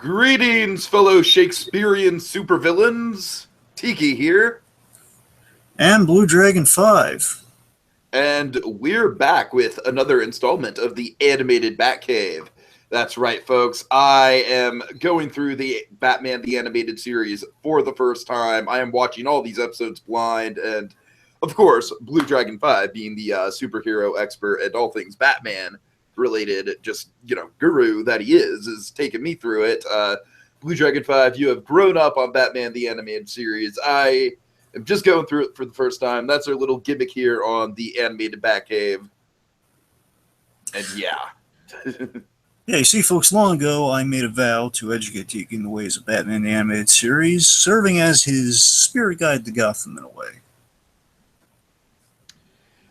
Greetings, fellow Shakespearean supervillains. Tiki here. And BlueDragonFive. And we're back with another installment of the animated Batcave. That's right, folks. I am going through the Batman the Animated Series for the first time. I am watching all these episodes blind, and of course, BlueDragonFive, being the superhero expert and all things Batman related, just, guru that he is taking me through it. BlueDragonFive, you have grown up on Batman the Animated Series. I am just going through it for the first time. That's our little gimmick here on the animated Batcave. And yeah. Yeah, you see, folks, long ago I made a vow to educate Tiki in the ways of Batman the Animated Series, serving as his spirit guide to Gotham in a way.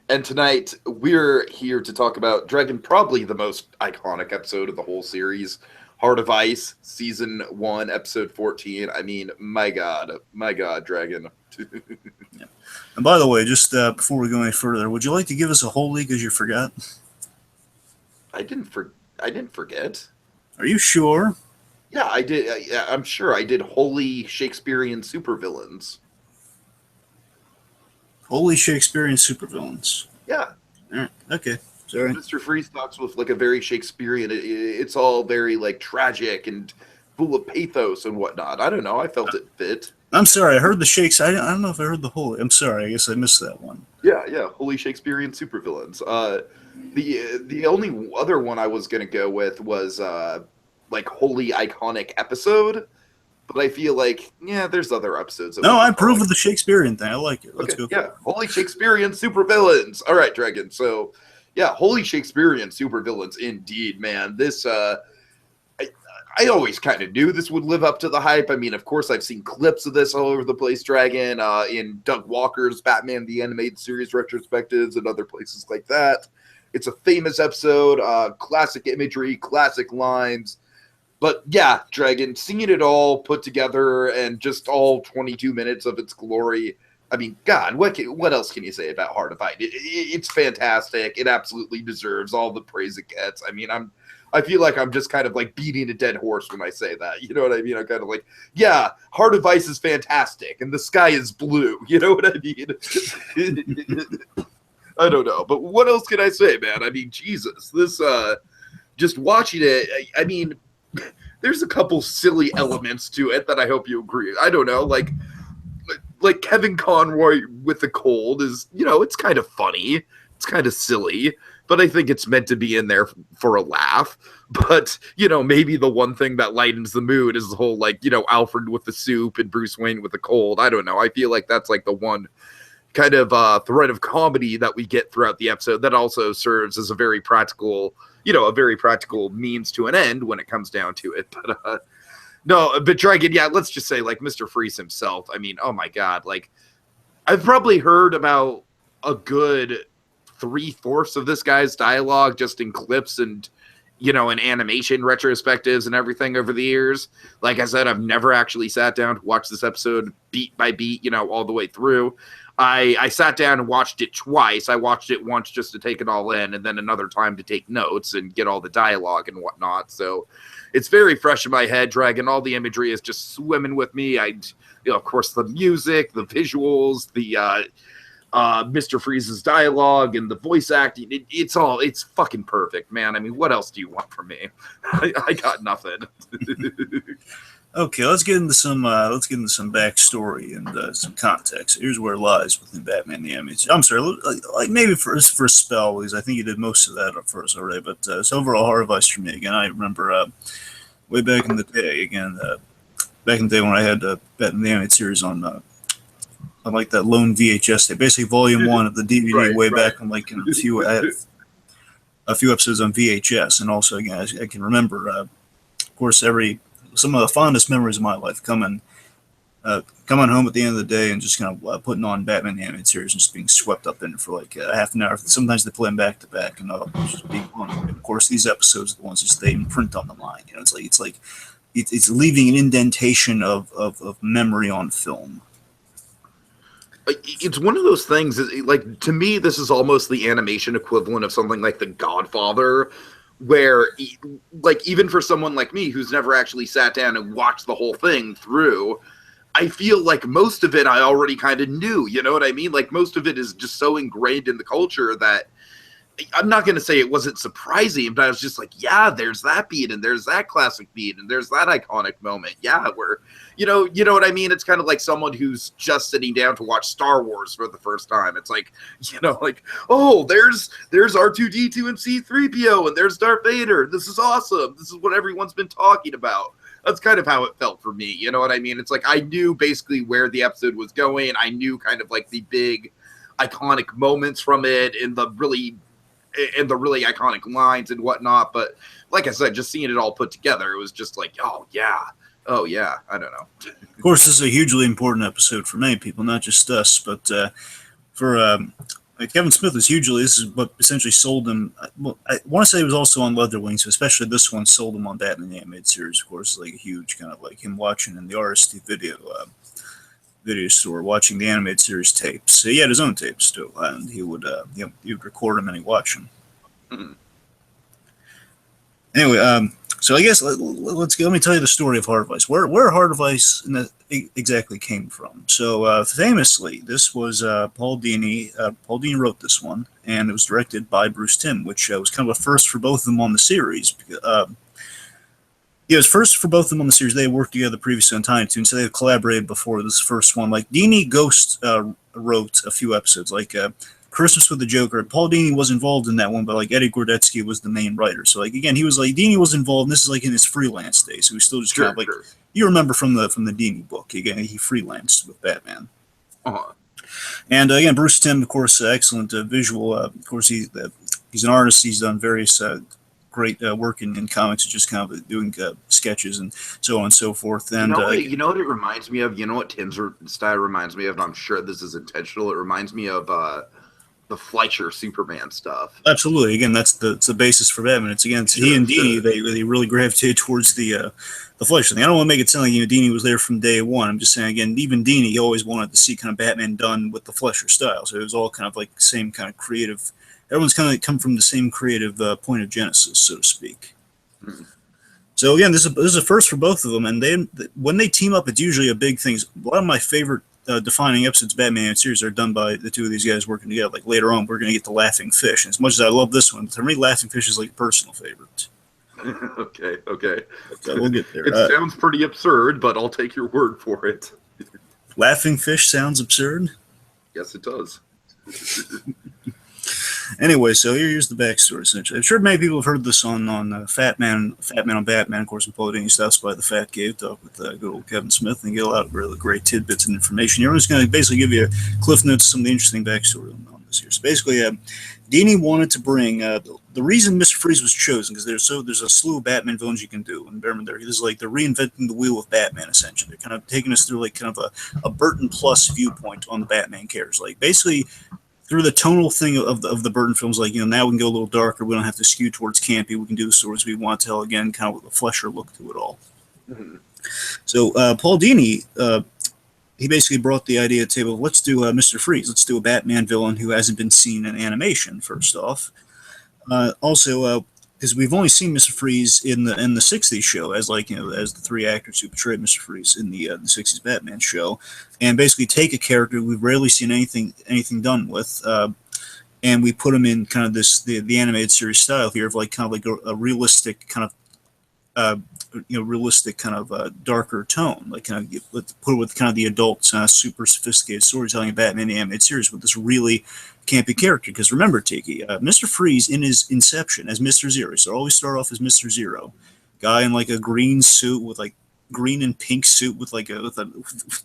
And tonight, we're here to talk about Dragon, probably the most iconic episode of the whole series, Heart of Ice, Season 1, Episode 14. I mean, my God, Dragon. Yeah. And by the way, just before we go any further, would you like to give us a holy because you forgot? I didn't forget. Are you sure? Yeah, I did. I'm sure I did Holy Shakespearean Supervillains. Holy Shakespearean supervillains. Yeah. All right. Okay. Sorry. Mr. Freeze talks with like a very Shakespearean. It's all very like tragic and full of pathos and whatnot. I don't know. I felt it fit. I'm sorry. I heard the Shakes. I don't know if I heard the holy. I'm sorry. I guess I missed that one. Yeah. Holy Shakespearean Supervillains. The only other one I was gonna go with was like Holy Iconic Episode. But I feel like, there's other episodes. No, I approve of the Shakespearean thing. I like it. Let's go. Yeah, Holy Shakespearean Supervillains. All right, Dragon. So, yeah, Holy Shakespearean Supervillains, indeed, man. This, I always kind of knew this would live up to the hype. I mean, of course, I've seen clips of this all over the place, Dragon, in Doug Walker's Batman the Animated Series retrospectives and other places like that. It's a famous episode, classic imagery, classic lines. But yeah, Dragon, seeing it all put together and just all 22 minutes of its glory. I mean, God, what else can you say about Heart of Ice? It's fantastic. It absolutely deserves all the praise it gets. I mean, I feel like I'm just kind of like beating a dead horse when I say that. You know what I mean? I'm kind of like, yeah, Heart of Ice is fantastic, and the sky is blue. You know what I mean? I don't know, but what else can I say, man? I mean, Jesus, this just watching it. I mean, there's a couple silly elements to it that I hope you agree. I don't know, like Kevin Conroy with the cold is, it's kind of funny. It's kind of silly, but I think it's meant to be in there for a laugh. But, maybe the one thing that lightens the mood is the whole, like, Alfred with the soup and Bruce Wayne with the cold. I don't know. I feel like that's like the one kind of thread of comedy that we get throughout the episode that also serves as a very practical means to an end when it comes down to it. But but Dragon, yeah, let's just say, like, Mr. Freeze himself, I mean, oh my God, like, I've probably heard about a good 3/4 of this guy's dialogue just in clips and, in animation retrospectives and everything over the years. Like I said, I've never actually sat down to watch this episode beat by beat, all the way through. I sat down and watched it twice. I watched it once just to take it all in, and then another time to take notes and get all the dialogue and whatnot. So it's very fresh in my head, Dragon. All the imagery is just swimming with me. Of course, the music, the visuals, the Mr. Freeze's dialogue and the voice acting. It's fucking perfect, man. I mean, what else do you want from me? I got nothing. Okay, let's get into some backstory and some context. Here's where it lies within Batman the Animated Series. I'm sorry, like maybe for a spell, because I think you did most of that up first already. But it's overall Heart of Ice for me. Again, I remember way back in the day. Back in the day when I had Batman the Animated Series on like that lone VHS tape, basically Volume 1 of the DVD, way back in like a few episodes on VHS, and also again I can remember, of course, some of the fondest memories of my life coming home at the end of the day and just kind of putting on Batman the Animated Series and just being swept up in it for like half an hour. Sometimes they play them back to back, and just being blown away. Of course, these episodes are the ones that they imprint on the mind. It's leaving an indentation of memory on film. It's one of those things, like, to me, this is almost the animation equivalent of something like The Godfather, where like even for someone like me who's never actually sat down and watched the whole thing through, I feel like most of it I already kind of knew, you know what I mean? Like most of it is just so ingrained in the culture that I'm not going to say it wasn't surprising, but I was just like, yeah, there's that beat and there's that classic beat and there's that iconic moment. Yeah, where, you know what I mean? It's kind of like someone who's just sitting down to watch Star Wars for the first time. It's like, you know, like, oh, there's R2-D2 and C-3PO and there's Darth Vader. This is awesome. This is what everyone's been talking about. That's kind of how it felt for me. You know what I mean? It's like I knew basically where the episode was going. I knew kind of like the big iconic moments from it and the really iconic lines and whatnot. But like I said, just seeing it all put together, it was just like, oh yeah, I don't know. Of course, this is a hugely important episode for many people, not just us, but for Kevin Smith was hugely, this is what essentially sold him. Well, I want to say it was also on Leather Wings, especially this one sold him on Batman the Animated Series. Of course, like a huge kind of like him watching in the RST video store, watching the animated series tapes. So he had his own tapes too, and he would he would record them and he'd watch them. Mm-hmm. Anyway, so I guess let's go. Let me tell you the story of Heart of Ice. Where Heart of Ice exactly came from. So famously, this was Paul Dini. Paul Dini wrote this one, and it was directed by Bruce Timm, which was kind of a first for both of them on the series. It was first for both of them on the series. They had worked together previously on Tiny Toons, so they had collaborated before this first one. Like Dini Ghost wrote a few episodes, like Christmas with the Joker. Paul Dini was involved in that one, but like Eddie Gordetsky was the main writer. So like again, he was like Dini was involved. And this is like in his freelance days, so he's still just kind of like you remember from the Dini book. Again, he freelanced with Batman. Uh-huh. And again, Bruce Timm, of course, excellent visual. Of course, he's an artist. He's done various great work in comics, just kind of doing sketches and so on and so forth. And you know what it reminds me of? You know what Timm's style reminds me of? And I'm sure this is intentional. It reminds me of the Fleischer Superman stuff. Absolutely. Again, that's the basis for Batman. It's again, he and Dini, they really gravitated towards the Fleischer thing. I don't want to make it sound like Dini was there from day one. I'm just saying, again, even Dini, he always wanted to see kind of Batman done with the Fleischer style. So it was all kind of like the same kind of creative. Everyone's kind of come from the same creative point of genesis, so to speak. Mm-hmm. So again, this is a first for both of them, and when they team up, it's usually a big thing. A lot of my favorite defining episodes of Batman series are done by the two of these guys working together. Like later on, we're going to get the Laughing Fish. And as much as I love this one, to me, Laughing Fish is like a personal favorite. Okay. We'll get there. It sounds pretty absurd, but I'll take your word for it. Laughing Fish sounds absurd? Yes, it does. Anyway, so here's the backstory, essentially. I'm sure many people have heard this on Fat Man on Batman, of course, and Paul Dini stuff by the Fat Cave Talk with good old Kevin Smith, and get a lot of really great tidbits and information. Here, I'm just going to basically give you a cliff notes of some of the interesting backstory on this here. So basically, Dini wanted to bring the reason Mr. Freeze was chosen, because there's a slew of Batman villains you can do, and remember, this is like they're reinventing the wheel of Batman, essentially. They're kind of taking us through like kind of a Burton plus viewpoint on the Batman characters. Like basically, through the tonal thing of the Burton films, like, now we can go a little darker. We don't have to skew towards campy. We can do the stories we want to tell, again, kind of with a Fleischer look to it all. Mm-hmm. So Paul Dini, he basically brought the idea to the table, let's do Mr. Freeze. Let's do a Batman villain who hasn't been seen in animation, first off. Also, because we've only seen Mr. Freeze in the 60s show as as the three actors who portrayed Mr. Freeze in the 60s Batman show, and basically take a character we've rarely seen anything done with, and we put him in kind of the animated series style here of like kind of like a realistic kind of darker tone, like kind of let's put it with kind of the adult super sophisticated storytelling of Batman the animated series with this really campy character. Because remember, Tiki, Mr. Freeze in his inception as Mr. Zero, so always start off as Mr. Zero, guy in like a green suit with like green and pink suit with like with a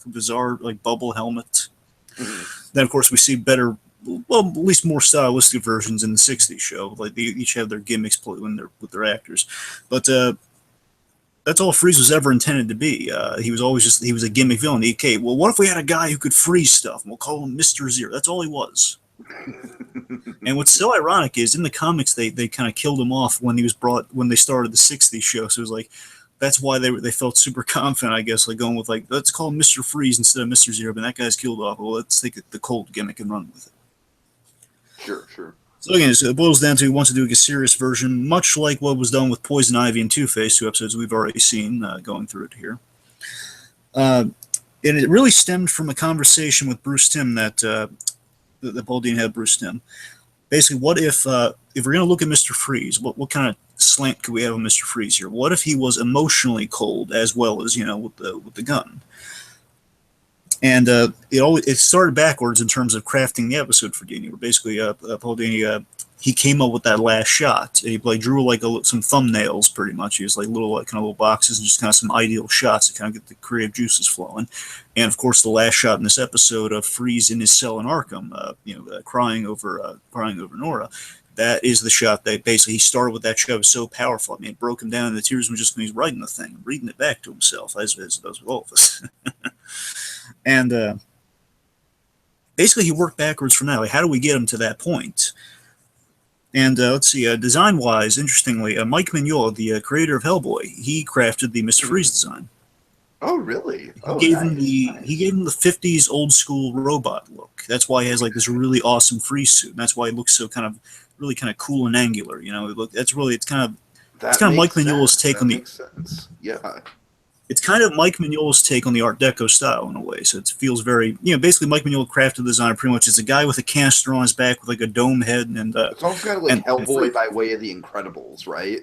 bizarre like bubble helmet. Mm-hmm. Then of course we see better, well, at least more stylistic versions in the 60s show. Like they each have their gimmicks when they're with their actors, but that's all Freeze was ever intended to be. He was a gimmick villain. Okay, well, what if we had a guy who could freeze stuff? And we'll call him Mr. Zero. That's all he was. And what's so ironic is in the comics they kind of killed him off when they started the 60s show. So it was like that's why they felt super confident, I guess, like going with like, let's call him Mr. Freeze instead of Mr. Zero. But that guy's killed off. Well, let's take the cold gimmick and run with it. Sure. So again, it boils down to he wants to do a serious version, much like what was done with Poison Ivy and Two-Face, 2 episodes we've already seen going through it here. And it really stemmed from a conversation with Bruce Timm that Paul Dini had with Bruce Timm. Basically, what if we're going to look at Mr. Freeze, what kind of slant could we have on Mr. Freeze here? What if he was emotionally cold as well as, with the gun? And it started backwards in terms of crafting the episode for Dini, where basically Paul Dini he came up with that last shot. And he drew some thumbnails, pretty much. He was little boxes and just kind of some ideal shots to kind of get the creative juices flowing. And of course, the last shot in this episode of Freeze in his cell in Arkham, crying over Nora. That is the shot that basically he started with. That shot. It was so powerful. I mean, it broke him down, and the tears were just when he's writing the thing, reading it back to himself, as it does with all of us. And basically, he worked backwards from that. Like, how do we get him to that point? And let's see, design-wise, interestingly, Mike Mignola, the creator of Hellboy, he crafted the Mr. Freeze design. Oh, really? He gave him the 50s old-school robot look. That's why he has this really awesome freeze suit. And that's why he looks so really kind of cool and angular. It's kind of Mike Mignola's take on the. Makes sense. Yeah. It's kind of Mike Mignola's take on the Art Deco style in a way. So it feels very, basically Mike Mignola crafted the design pretty much. It's a guy with a canister on his back with a dome head. And it's almost kind of like Hellboy by way of the Incredibles, right?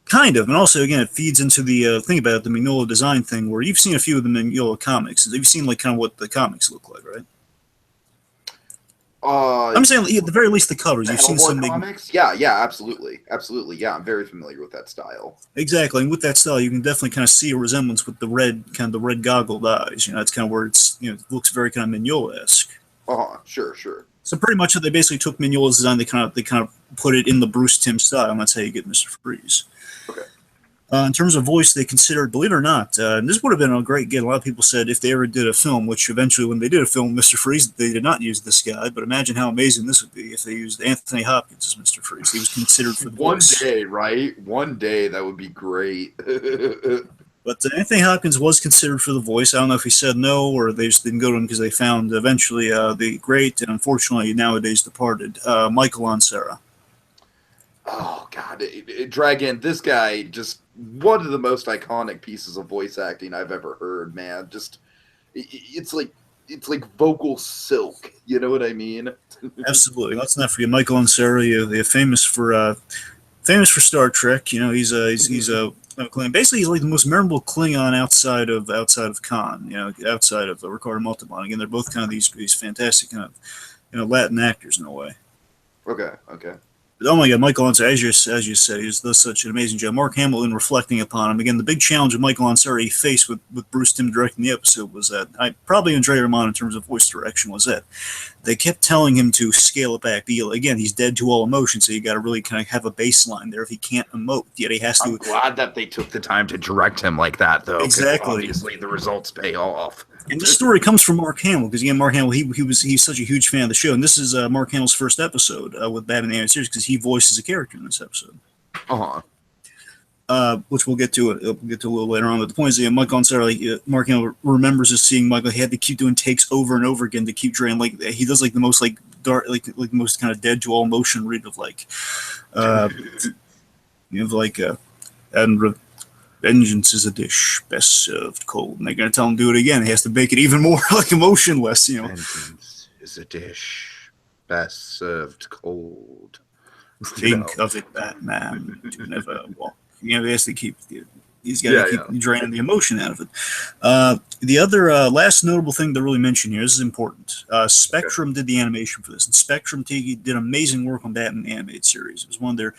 Kind of. And also, again, it feeds into the thing about the Mignola design thing where you've seen a few of the Mignola comics. You've seen kind of what the comics look like, right? I'm saying at the very least the covers. You've seen some comics. Yeah, absolutely. Yeah, I'm very familiar with that style. Exactly, and with that style, you can definitely kind of see a resemblance with the red goggled eyes. That's kind of where it looks very kind of Mignola-esque. Sure. So pretty much, they basically took Mignola's design. They kind of put it in the Bruce Timm style, and that's how you get Mr. Freeze. Okay. In terms of voice, they considered, believe it or not, and this would have been a great get. A lot of people said if they ever did a film, which eventually when they did a film, Mr. Freeze, they did not use this guy, but imagine how amazing this would be if they used Anthony Hopkins as Mr. Freeze. He was considered for the voice. One day, right? One day, that would be great. But Anthony Hopkins was considered for the voice. I don't know if he said no or they just didn't go to him because they found eventually the great and unfortunately nowadays departed Michael Ansara. Oh, God. Dragon, this guy, just one of the most iconic pieces of voice acting I've ever heard, man. Just, it's like vocal silk. You know what I mean? Absolutely. Let's not forget Michael Ansara, famous for Star Trek. He's basically he's like the most memorable Klingon outside of Khan. Outside of Ricardo Montalban. Again, they're both kind of these fantastic kind of Latin actors in a way. Okay. But, oh my God, Michael Ansara, as you said, he does such an amazing job. Mark Hamill, in reflecting upon him, again, the big challenge of Michael Ansara he faced with Bruce Timm directing the episode was that, probably Andre Ramon in terms of voice direction, was that they kept telling him to scale it back. Again, he's dead to all emotion, so you got to really kind of have a baseline there if he can't emote. Yet he has to. I'm glad that they took the time to direct him like that, though. Exactly. Obviously, the results pay off. And this story comes from Mark Hamill, because again, Mark Hamill, he's such a huge fan of the show, and this is Mark Hamill's first episode with Batman the Animated Series, because he voices a character in this episode. Which we'll get to a little later on. But the point is, Michael Ansara, Mark Hamill remembers us seeing Michael. He had to keep doing takes over and over again to keep drawing. He does the most dark, the most kind of dead to all emotion read of and vengeance is a dish best served cold. And they're going to tell him to do it again. He has to make it even more emotionless, Vengeance is a dish best served cold. Think of it, Batman, to never walk. He has to keep. He's got to keep draining the emotion out of it. The other last notable thing to really mention here, this is important. Spectrum did the animation for this, and Spectrum Tiki did amazing work on Batman the Animated Series. It was one of their.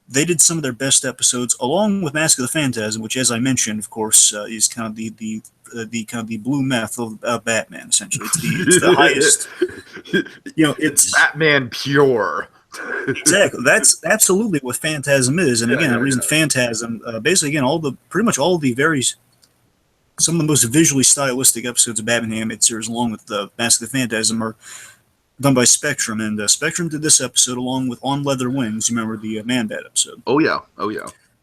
They did some of their best episodes, along with Mask of the Phantasm, which, as I mentioned, of course, is kind of the blue meth of Batman. Essentially, it's the highest. It's Batman pure. Exactly. That's absolutely what Phantasm is, and again, the reason Phantasm, basically, again, pretty much all of the some of the most visually stylistic episodes of Batman the Animated Series, along with the Mask of the Phantasm, are done by Spectrum, and Spectrum did this episode along with On Leather Wings. You remember the Man-Bat episode? Oh yeah.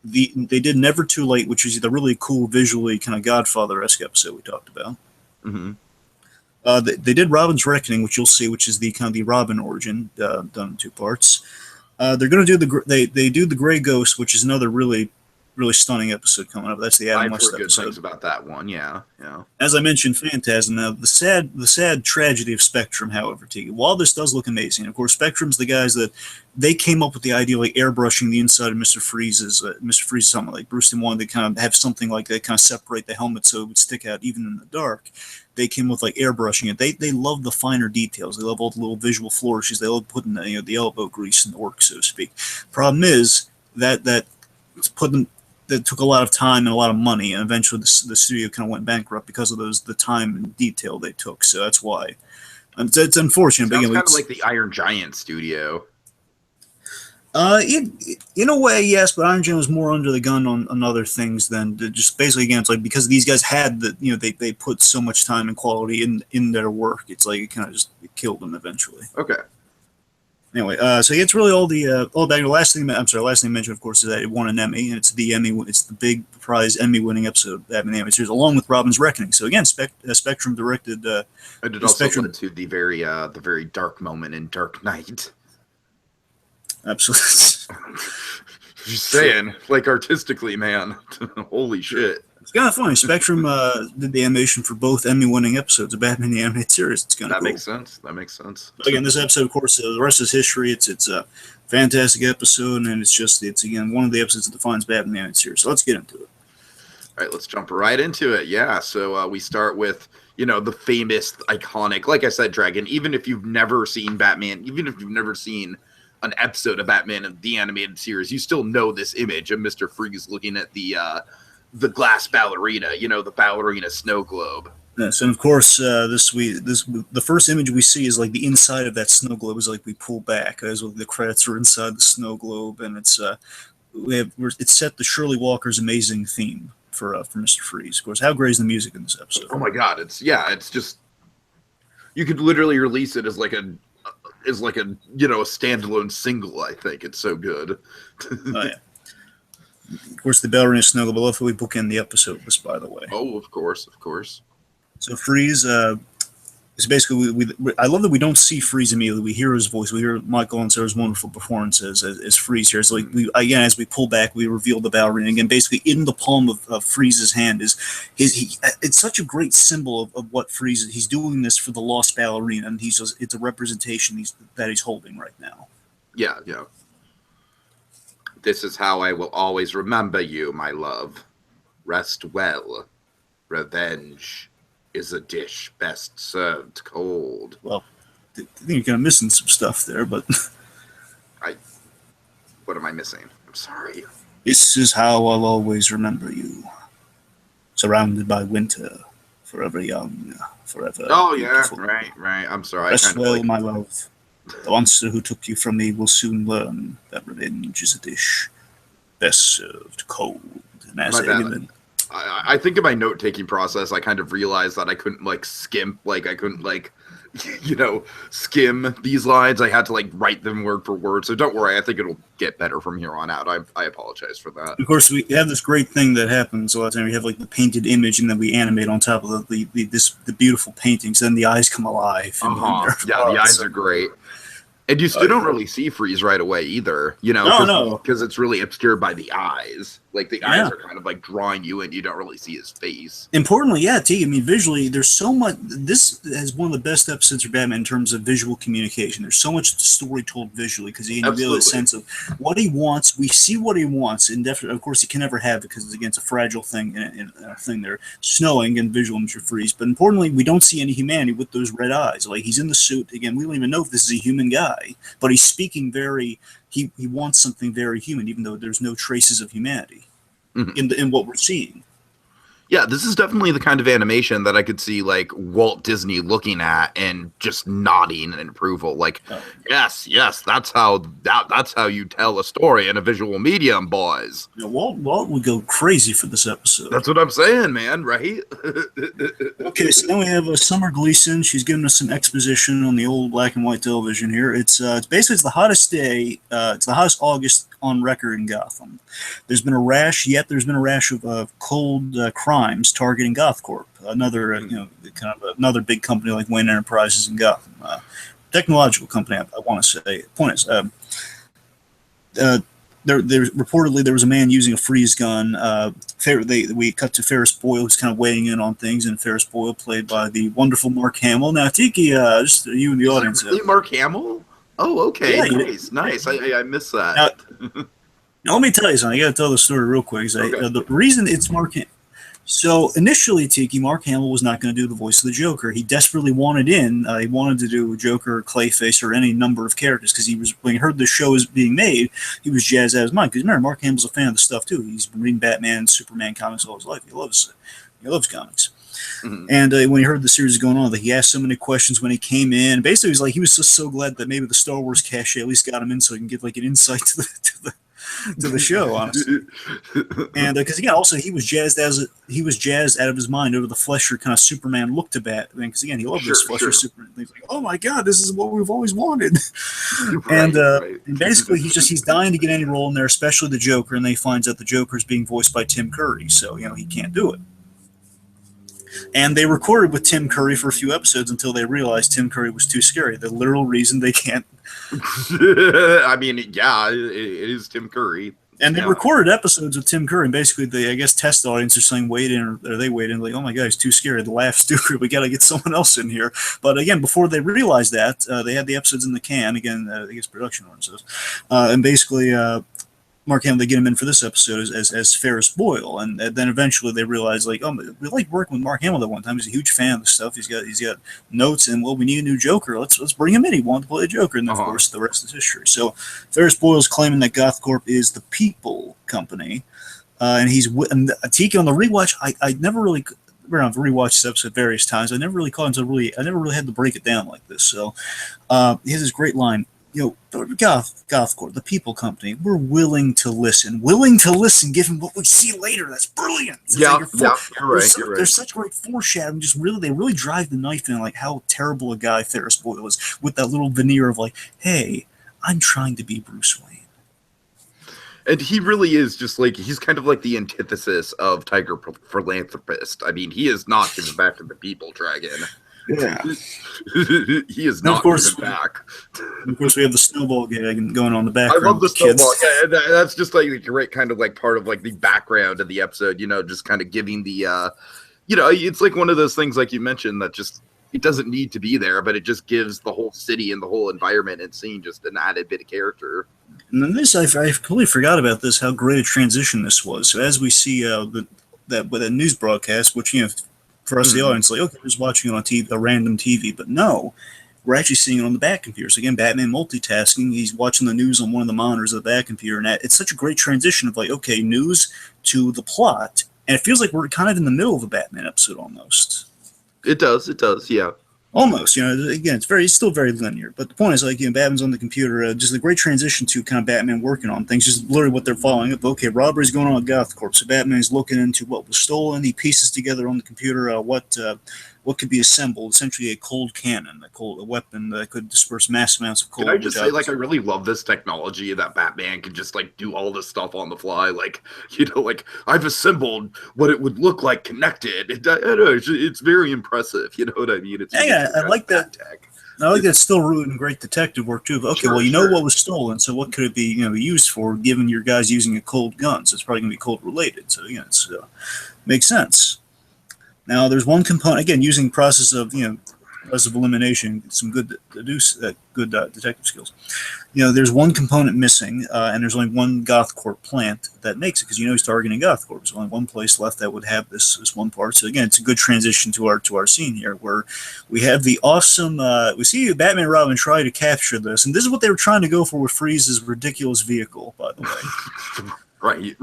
They did Never Too Late, which is the really cool, visually kind of Godfather-esque episode we talked about. Mm-hmm. They did Robin's Reckoning, which you'll see, which is the kind of the Robin origin done in 2 parts. They're going to do they do the Gray Ghost, which is another really stunning episode coming up. That's the Adam I've West heard good episode. things about that one. Yeah. As I mentioned, Phantasm. Now, the sad tragedy of Spectrum, however, Tiki, while this does look amazing, of course, Spectrum's the guys that they came up with the idea, like airbrushing the inside of Mr. Freeze's something like Bruce Timm wanted to kind of have something like that, kind of separate the helmet so it would stick out even in the dark. They came with like airbrushing it. They love the finer details. They love all the little visual flourishes. They love putting the elbow grease in the work, so to speak. Problem is that took a lot of time and a lot of money, and eventually the studio kind of went bankrupt because of the time and detail they took. So that's why. It's unfortunate. Sounds but kind of like the Iron Giant studio. In a way, yes, but Iron Giant was more under the gun on other things than just basically, again, it's like because these guys had they put so much time and quality in their work. It's like it kind of just killed them eventually. Okay. Anyway, so it's really all back. The last thing I mentioned, of course, is that it won an Emmy, and it's the big prize Emmy-winning episode of Batman the Animated Series, along with Robin's Reckoning. So again, Spectrum directed. And it also led to the very dark moment in Dark Knight. Absolutely. Just saying, like artistically, man. Holy shit. It's kind of funny. Spectrum did the animation for both Emmy-winning episodes of Batman the Animated Series. It's kind of cool. That makes sense. But again, this episode, of course, the rest is history. It's a fantastic episode, and it's again one of the episodes that defines Batman the Animated Series. So let's get into it. All right, let's jump right into it. Yeah, so we start with the famous, iconic, like I said, Dragon. Even if you've never seen Batman, even if you've never seen an episode of Batman in the Animated Series, you still know this image of Mr. Freeze looking at the glass ballerina, the ballerina snow globe. Yes, and of course, the first image we see is like the inside of that snow globe is like we pull back as the credits are inside the snow globe, and it's set to Shirley Walker's amazing theme for Mr. Freeze. Of course, how great is the music in this episode? Oh my God, it's just you could literally release it as like a standalone single. I think it's so good. Oh yeah. Of course, the ballerina snow globe. I love how we bookend the episode with this, by the way. Oh, of course. So Freeze is basically I love that we don't see Freeze immediately. We hear his voice. We hear Michael and Sarah's wonderful performances as Freeze here. So as we pull back, we reveal the ballerina again. Basically, in the palm of Freeze's hand is it's such a great symbol of what Freeze is. He's doing this for the lost ballerina, and it's a representation that he's holding right now. Yeah. This is how I will always remember you, my love. Rest well. Revenge is a dish best served cold. Well, I think you're kind of missing some stuff there, but... What am I missing? I'm sorry. This is how I'll always remember you. Surrounded by winter, forever young, forever... Oh, yeah, right. I'm sorry. Rest well, my love. The monster who took you from me will soon learn that revenge is a dish best served cold. And as I think in my note-taking process, I kind of realized that I couldn't, skim these lines. I had to, write them word for word. So don't worry. I think it'll get better from here on out. I apologize for that. Of course, we have this great thing that happens a lot of time. We have, the painted image, and then we animate on top of the beautiful paintings. Then the eyes come alive. Yeah, the eyes are great. And you still don't really see Freeze right away either, No. Because it's really obscured by the eyes. The eyes are kind of drawing you in. You don't really see his face. Importantly, T. I mean, visually, there's so much. This is one of the best episodes of Batman in terms of visual communication. There's so much story told visually because you get a sense of what he wants. We see what he wants, and definitely, of course, he can never have it because it's a fragile thing and a thing there, snowing and visual image of Freeze. But importantly, we don't see any humanity with those red eyes. He's in the suit again. We don't even know if this is a human guy, but he's speaking very. He wants something very human, even though there's no traces of humanity. Mm-hmm. In what we're seeing. Yeah, this is definitely the kind of animation that I could see Walt Disney looking at and just nodding in approval. Yes, that's how you tell a story in a visual medium, boys. Yeah, Walt would go crazy for this episode. That's what I'm saying, man, right? Okay, so now we have Summer Gleason. She's giving us some exposition on the old black and white television here. It's basically the hottest day. It's the hottest August on record in Gotham. There's been a rash of cold crime crimes targeting GothCorp, another kind of another big company like Wayne Enterprises in Gotham, technological company. I want to say. Point is, there reportedly there was a man using a freeze gun. We cut to Ferris Boyle, who's kind of weighing in on things, and Ferris Boyle played by the wonderful Mark Hamill. Now, Tiki, just you in the audience. Really Mark Hamill? Oh, okay, yeah, nice. I missed that. Now, let me tell you something. I got to tell the story real quick. The reason it's Mark Hamill. So initially, Tiki, Mark Hamill was not going to do the voice of the Joker. He desperately wanted in. He wanted to do Joker, Clayface, or any number of characters because when he heard the show was being made, he was jazzed out of his mind. Because remember, Mark Hamill's a fan of the stuff too. He's been reading Batman, Superman comics all his life. He loves comics. Mm-hmm. And when he heard the series going on, he asked so many questions when he came in. Basically, he was just so glad that maybe the Star Wars cachet at least got him in, so he can get like an insight to the show, honestly. And because again, also he was jazzed out of his mind over the Flesher kind of Superman look to Batman. Because again, he loved this Flesher Superman. He's like, oh my god, this is what we've always wanted. And basically, he's dying to get any role in there, especially the Joker. And then he finds out the Joker is being voiced by Tim Curry, so he can't do it. And they recorded with Tim Curry for a few episodes until they realized Tim Curry was too scary. The literal reason they can't. I mean, yeah, it is Tim Curry. And they recorded episodes with Tim Curry, and basically, I guess, test audience are saying, wait in, or they wait in, like, oh my god, he's too scary. The laugh's too good. We got to get someone else in here. But again, before they realized that, they had the episodes in the can. Again, I guess production orders. And basically, Mark Hamill, they get him in for this episode as Ferris Boyle, and then eventually they realize, like, oh, we like working with Mark Hamill that one time. He's a huge fan of the stuff. He's got notes, and well, we need a new Joker. Let's bring him in. He wanted to play a Joker, and of course, the rest is history. So Ferris Boyle's claiming that GothCorp is the people company, and Tiki on the rewatch. I never really. I've rewatched this episode various times. I never really caught him I never really had to break it down like this. So he has this great line. GothCorp, the people company, we're willing to listen, given what we see later. That's brilliant. You're right. There's such great foreshadowing. They really drive the knife in, like how terrible a guy Ferris Boyle is, with that little veneer of like, hey, I'm trying to be Bruce Wayne. And he really is just like, he's kind of like the antithesis of Tiger Philanthropist. I mean, he is not giving back to the people, Dragon. Yeah, he is not giving back. Of course, we have the snowball gag going on in the background. I love the snowball. Yeah, that's just like a great kind of like part of like the background of the episode. Just kind of giving the, it's like one of those things like you mentioned that just it doesn't need to be there, but it just gives the whole city and the whole environment and scene just an added bit of character. And then I completely forgot about this. How great a transition this was. So as we see that news broadcast, which for us, the audience, like, okay, we're just watching it on TV, a random TV, but no, we're actually seeing it on the back computer. So again, Batman multitasking. He's watching the news on one of the monitors of the back computer, and it's such a great transition of like, okay, news to the plot, and it feels like we're kind of in the middle of a Batman episode almost. It does, yeah. Almost, again, it's still very linear. But the point is, like, Batman's on the computer, just a great transition to kind of Batman working on things, just literally what they're following up. Okay, robbery's going on at GothCorp, so Batman's looking into what was stolen. He pieces together on the computer what could be assembled, essentially a cold cannon, a weapon that could disperse mass amounts of cold. Can I just say, like, I really love this technology that Batman can just, like, do all this stuff on the fly. Like, like, I've assembled what it would look like connected. It's very impressive. You know what I mean? I like that. I like that. Still rooted in great detective work too. But okay, what was stolen, so what could it be, used for? Given your guys using a cold gun, so it's probably going to be cold related. So again, it makes sense. Now, there's one component, again, using process of elimination, some good detective skills. There's one component missing, and there's only one GothCorp plant that makes it, because he's targeting GothCorp. There's only one place left that would have this one part. So again, it's a good transition to our scene here, where we have the awesome. We see Batman and Robin try to capture this, and this is what they were trying to go for with Freeze's ridiculous vehicle, by the way. Right.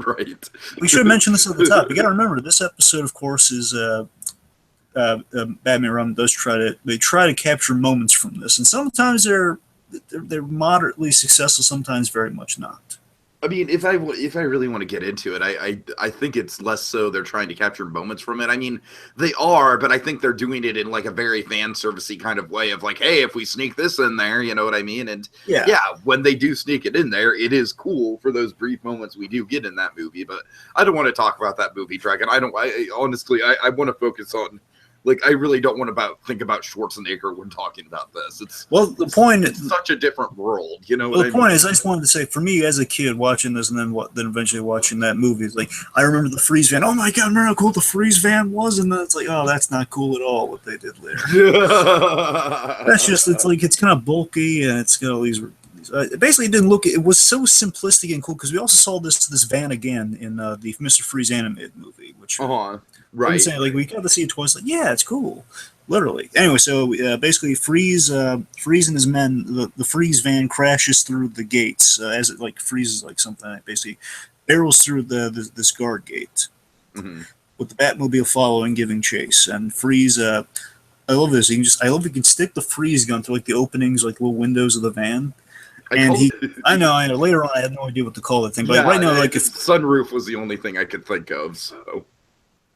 We should mention this at the top. You got to remember, this episode, of course, is Batman and Robin try to capture moments from this, and sometimes they're moderately successful, sometimes very much not. I mean, if I really want to get into it, I think it's less so they're trying to capture moments from it. I mean, they are, but I think they're doing it in like a very fan servicey kind of way of like, hey, if we sneak this in there, you know what I mean? And Yeah. yeah, when they do sneak it in there, it is cool for those brief moments we do get in that movie. But I don't want to talk about that movie, Dragon. Honestly, I want to focus on. Like, I really don't want to think about Schwarzenegger when talking about this. It's such a different world, you know. Well, the point is, I just wanted to say, for me as a kid watching this, and then eventually watching that movie, it's like I remember the freeze van. Oh my god, remember how cool the freeze van was? And then it's like, oh, that's not cool at all what they did there. That's just it's kind of bulky and it's got all these. Basically, it didn't look. It was so simplistic and cool because we also saw this van again in the Mr. Freeze animated movie, which. Right. I'm saying, like, we got to see it twice. Like, yeah, it's cool. Literally. Anyway, so basically, Freeze and his men, the Freeze van crashes through the gates as it like freezes like something. It basically barrels through this guard gate with the Batmobile following, giving chase. And Freeze, I love this. I love you can stick the freeze gun through like the openings, like little windows of the van. I know. Later on, I had no idea what to call that thing. But right now, like, if sunroof was the only thing I could think of, so.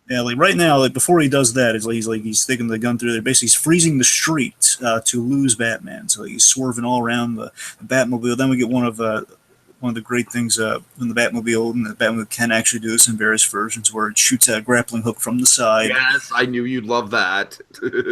Yeah, like right now, like before he does that, it's like he's sticking the gun through there. Basically, he's freezing the street to lose Batman. So he's swerving all around the Batmobile. Then we get one of the great things when the Batmobile can actually do this in various versions, where it shoots out a grappling hook from the side. Yes, I knew you'd love that.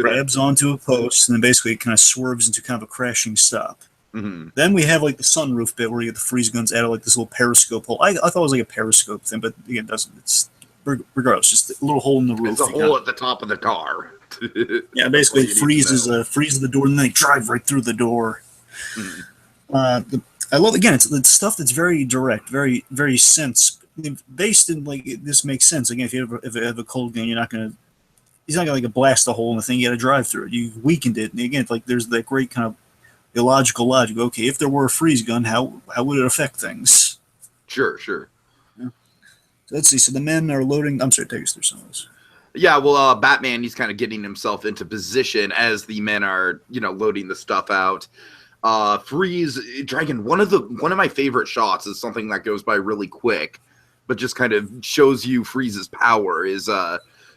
Grabs onto a post, and then basically it kind of swerves into kind of a crashing stop. Then we have like the sunroof bit where you get the freeze guns out of like this little periscope hole. I thought it was like a periscope thing, but again, it doesn't. It's regardless, just a little hole in the roof. It's a hole at the top of the car. Yeah, basically it freezes the door, and then they drive right through the door. I love, again, it's stuff that's very direct, very very based in, like, this makes sense. Again, if you have a cold gun, he's not gonna like blast a hole in the thing. You got to drive through it. You weakened it, and again, like there's that great kind of illogical logic. Okay, if there were a freeze gun, how would it affect things? Sure. Let's see. So the men are loading. I'm sorry, take us through some of this. Yeah, well, Batman, he's kind of getting himself into position as the men are, loading the stuff out. Freeze, Dragon. One of my favorite shots is something that goes by really quick, but just kind of shows you Freeze's power. Is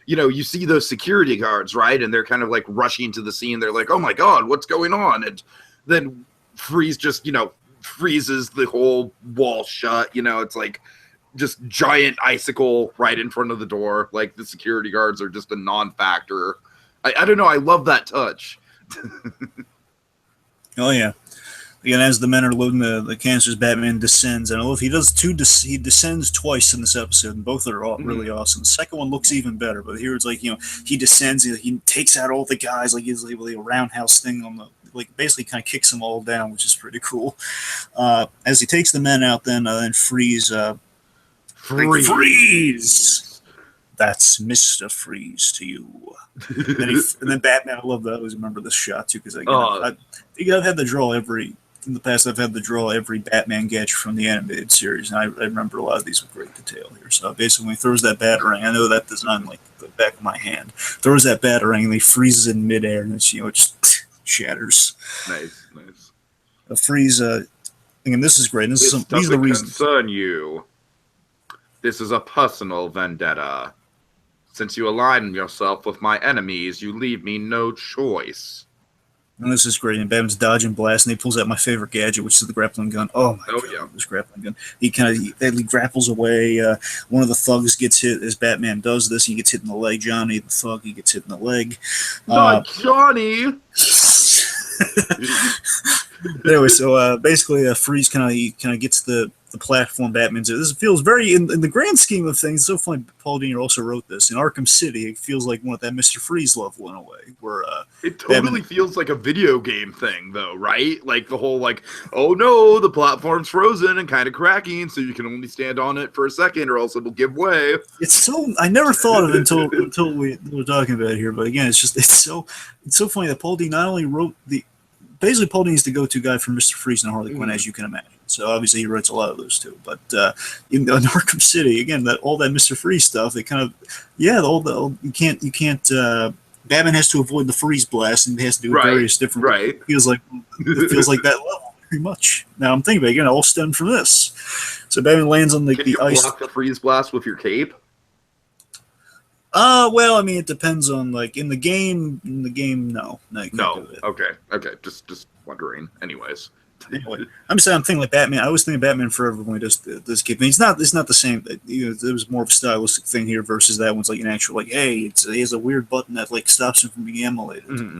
you see those security guards, right? And they're kind of like rushing to the scene. They're like, "Oh my God, what's going on?" And then Freeze just, freezes the whole wall shut. It's like just giant icicle right in front of the door. Like the security guards are just a non-factor. I don't know. I love that touch. Oh yeah. Again, as the men are loading the canisters, Batman descends. And I love he descends twice in this episode, and both are really awesome. The second one looks even better, but here it's like, he descends, he takes out all the guys, like he's like a roundhouse thing on the, like, basically kind of kicks them all down, which is pretty cool. As he takes the men out, then Freeze. Freeze! That's Mr. Freeze to you. and then Batman, I love that. I always remember this shot too, because in the past I've had to draw every Batman gadget from the animated series, and I remember a lot of these with great detail here. So basically, when he throws that Batarang, I know that design like the back of my hand. Throws that Batarang, and he freezes in midair, and it's, it just shatters. Nice. Freeze. Again, this is great. These are the reasons. Concern you. This is a personal vendetta. Since you align yourself with my enemies, you leave me no choice. And this is great. And Batman's dodging blast, and he pulls out my favorite gadget, which is the grappling gun. Oh my God, yeah. This grappling gun. He grapples away. One of the thugs gets hit as Batman does this. He gets hit in the leg. Johnny, the thug, he gets hit in the leg. Not Johnny! Anyway, so basically, Freeze kind of gets the platform Batman's. This feels very, in the grand scheme of things, it's so funny. Paul Dini also wrote this in Arkham City. It feels like one of that Mr. Freeze level in a way, where it totally feels like a video game thing, though, right? Like the whole oh no, the platform's frozen and kind of cracking, so you can only stand on it for a second, or else it will give way. It's so, I never thought of it until we were talking about it here, but again, it's so funny that Paul Dini not only wrote basically Paul Dini's the go-to guy for Mr. Freeze and Harley Quinn, as you can imagine. So obviously he writes a lot of those too. But in Arkham City, again, all that Mr. Freeze stuff, it kind of, you can't. Batman has to avoid the freeze blast, and he has to do various different. Right. It feels like that level. very much. Now I'm thinking, again, it all stemmed from this. So Batman lands on Can the you ice. block the freeze blast with your cape? Well, I mean, it depends on like in the game. In the game, no, you can't do it. Okay. Just wondering. Anyways, Anyway, I'm thinking like Batman. I always think Batman Forever when he does this cape. It's not the same. You know, there was more of a stylistic thing here versus that one's like an actual like, hey, he has a weird button that like stops him from being immolated. Mm-hmm.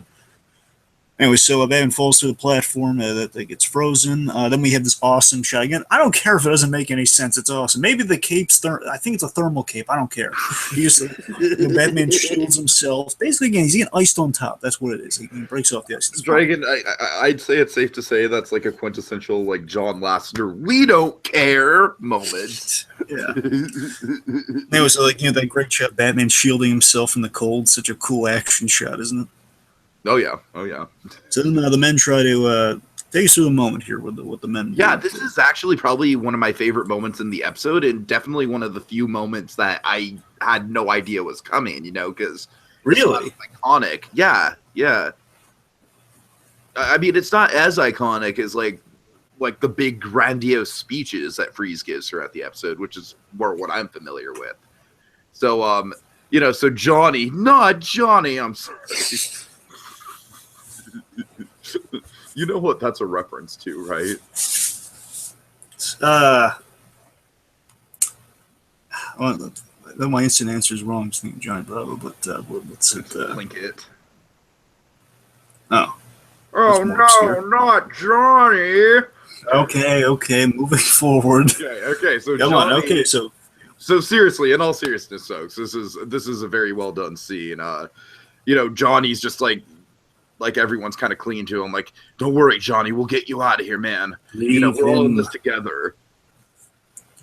Anyway, so Batman falls to the platform that gets frozen. Then we have this awesome shot. Again, I don't care if it doesn't make any sense. It's awesome. Maybe the cape's I think it's a thermal cape. I don't care. Batman shields himself. Basically, again, he's getting iced on top. That's what it is. He breaks off the ice. Dragon, I'd say it's safe to say that's like a quintessential like John Lasseter "we don't care" moment. Yeah. Anyway, so like that great shot, Batman shielding himself in the cold. Such a cool action shot, isn't it? Oh yeah. So then the men try to take us through the moment here with the men. Yeah, this is actually probably one of my favorite moments in the episode, and definitely one of the few moments that I had no idea was coming. You know, because really iconic. Yeah. I mean, it's not as iconic as like the big grandiose speeches that Freeze gives throughout the episode, which is more what I'm familiar with. So so Johnny, not Johnny. I'm sorry. You know what that's a reference to, right? Well, my instant answer is wrong. I'm just thinking Johnny Bravo, but let's link it. Oh no, obscure. Not Johnny. Okay. Moving forward. Okay. So come Johnny, on. Okay, so seriously, in all seriousness, folks, this is a very well done scene. Johnny's just like everyone's kind of clinging to him, like, don't worry, Johnny, we'll get you out of here, man. We're all in this together.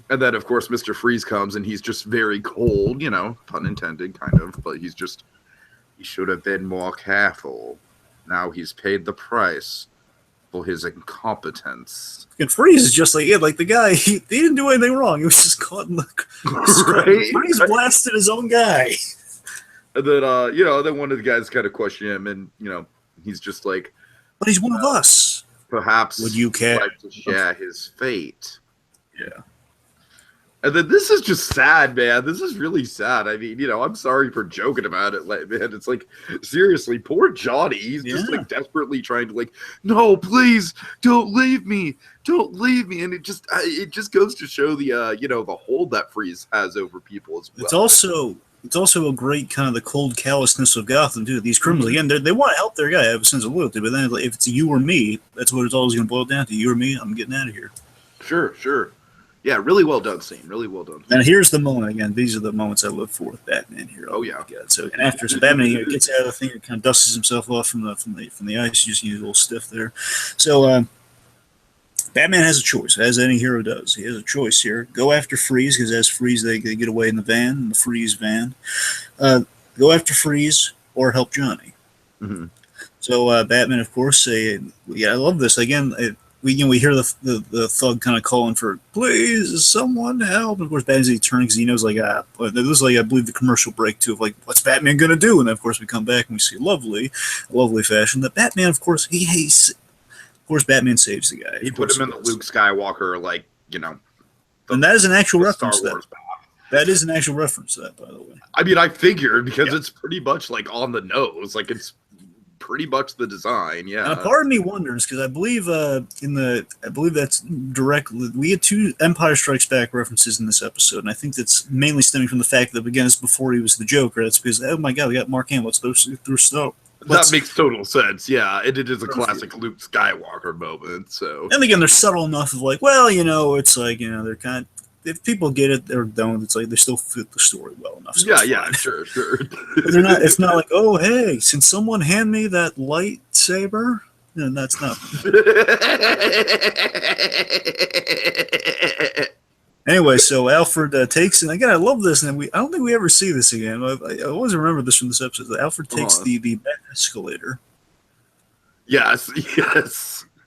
And then, of course, Mr. Freeze comes, and he's just very cold, pun intended, kind of, but he should have been more careful. Now he's paid the price for his incompetence. And Freeze is just like the guy, he didn't do anything wrong. He was just caught in the right? Freeze blasted his own guy. And then, then one of the guys kind of question him, and, he's just like, but he's one of us. Perhaps would you care to share his fate? Yeah. And then this is just sad, man. This is really sad. I mean, I'm sorry for joking about it, man. It's like, seriously, poor Johnny. He's just like desperately trying to no, please don't leave me. Don't leave me. And it just goes to show the the hold that Freeze has over people as well. It's also a great kind of the cold callousness of Gotham too. These criminals again, they want to help their guy, have a sense of loyalty, but then if it's you or me, that's what it's always going to boil down to. You or me, I'm getting out of here. Sure. Yeah, really well done scene. Really well done. And here's the moment again. These are the moments I look for with Batman here. Oh yeah. God. So and after Batman gets out of the thing, and kind of dusts himself off from the ice. You just get a little stiff there. So Batman has a choice, as any hero does. He has a choice here. Go after Freeze, because as Freeze, they get away in the Freeze van. Go after Freeze or help Johnny. Mm-hmm. So Batman, of course, I love this. Again, we hear the thug kind of calling for, please, someone help. And of course, Batman's turning because he knows, this is I believe, the commercial break, too, of, what's Batman going to do? And then, of course, we come back and we see lovely fashion that Batman, of course, he hates. Of course, Batman saves the guy. He put him in the Luke Skywalker, and that is an actual reference to that. That is an actual reference to that, by the way. I mean, I figured, because it's pretty much, on the nose. It's pretty much the design, yeah. Now, part of me wonders, because I believe that's directly, we had 2 Empire Strikes Back references in this episode, and I think that's mainly stemming from the fact that, again, it's before he was the Joker. That's because, oh my God, we got Mark Hamill, let's throw snow. That makes total sense, yeah. It is a classic Luke Skywalker moment, so. And again, they're subtle enough of it's they're kind of, if people get it or don't, it's they still fit the story well enough. So yeah, sure. They're not. It's not like, oh, hey, can someone hand me that lightsaber? No, that's not. Anyway, so Alfred takes, and again, I love this, and I don't think we ever see this again. I always remember this from this episode. That Alfred takes the back escalator. Yes.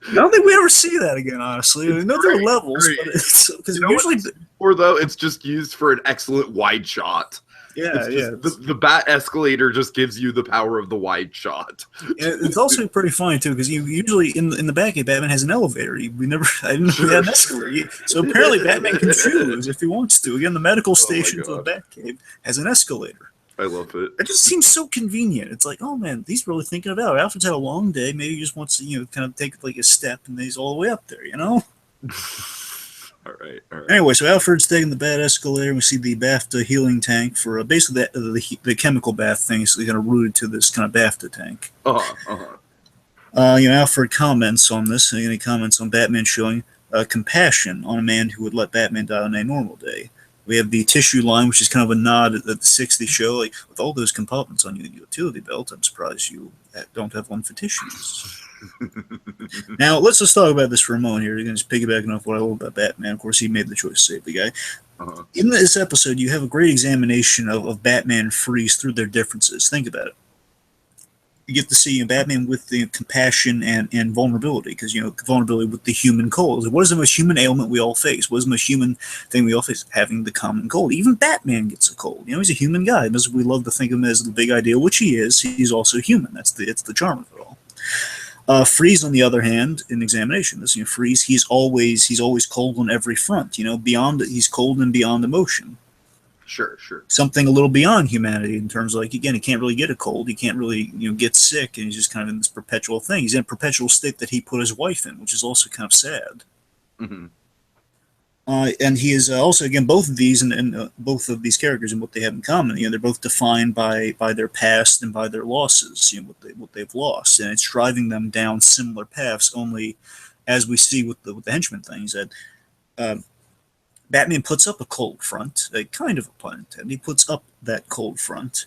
I don't think we ever see that again, honestly. I know there are levels, but because usually, or though it's just used for an excellent wide shot. Yeah, It's yeah. just the bat escalator just gives you the power of the wide shot. It's also pretty funny too because you usually in the Batcave, Batman has an elevator. I didn't know he had an escalator. So apparently, Batman can choose if he wants to. Again, the medical Oh my station for the God. Batcave has an escalator. I love it. It just seems so convenient. It's like, oh man, he's really thinking about it. Alfred's had a long day. Maybe he just wants to, kind of take like a step, and he's all the way up there. All right. Anyway, so Alfred's taking the bat escalator. We see the BAFTA healing tank for basically the chemical bath thing is kind of rooted to this kind of BAFTA tank. Alfred comments on this, and he comments on Batman showing compassion on a man who would let Batman die on a normal day. We have the tissue line, which is kind of a nod at the 60s show. Like, with all those compartments on your utility belt, I'm surprised you don't have one for tissues. Now, let's just talk about this for a moment here. You're going to just piggybacking off what I love about Batman. Of course, he made the choice to save the guy. In this episode, you have a great examination of Batman and Freeze through their differences. Think about it. You get to see Batman with the compassion and vulnerability, because vulnerability with the human cold. What is the most human ailment we all face? What is the most human thing we all face? Having the common cold. Even Batman gets a cold. He's a human guy. We love to think of him as the big ideal, which he is. He's also human. It's the charm of it all. Freeze, on the other hand, in examination, Freeze, he's always cold on every front. He's cold and beyond emotion. Sure. Something a little beyond humanity in terms of, like, again, he can't really get a cold. He can't really, get sick, and he's just kind of in this perpetual thing. He's in a perpetual state that he put his wife in, which is also kind of sad. Mm-hmm. And he is also, again, both of these and both of these characters and what they have in common. They're both defined by their past and by their losses. What they've lost, and it's driving them down similar paths. Only, as we see with the henchman things, that Batman puts up a cold front, kind of a pun intended. He puts up that cold front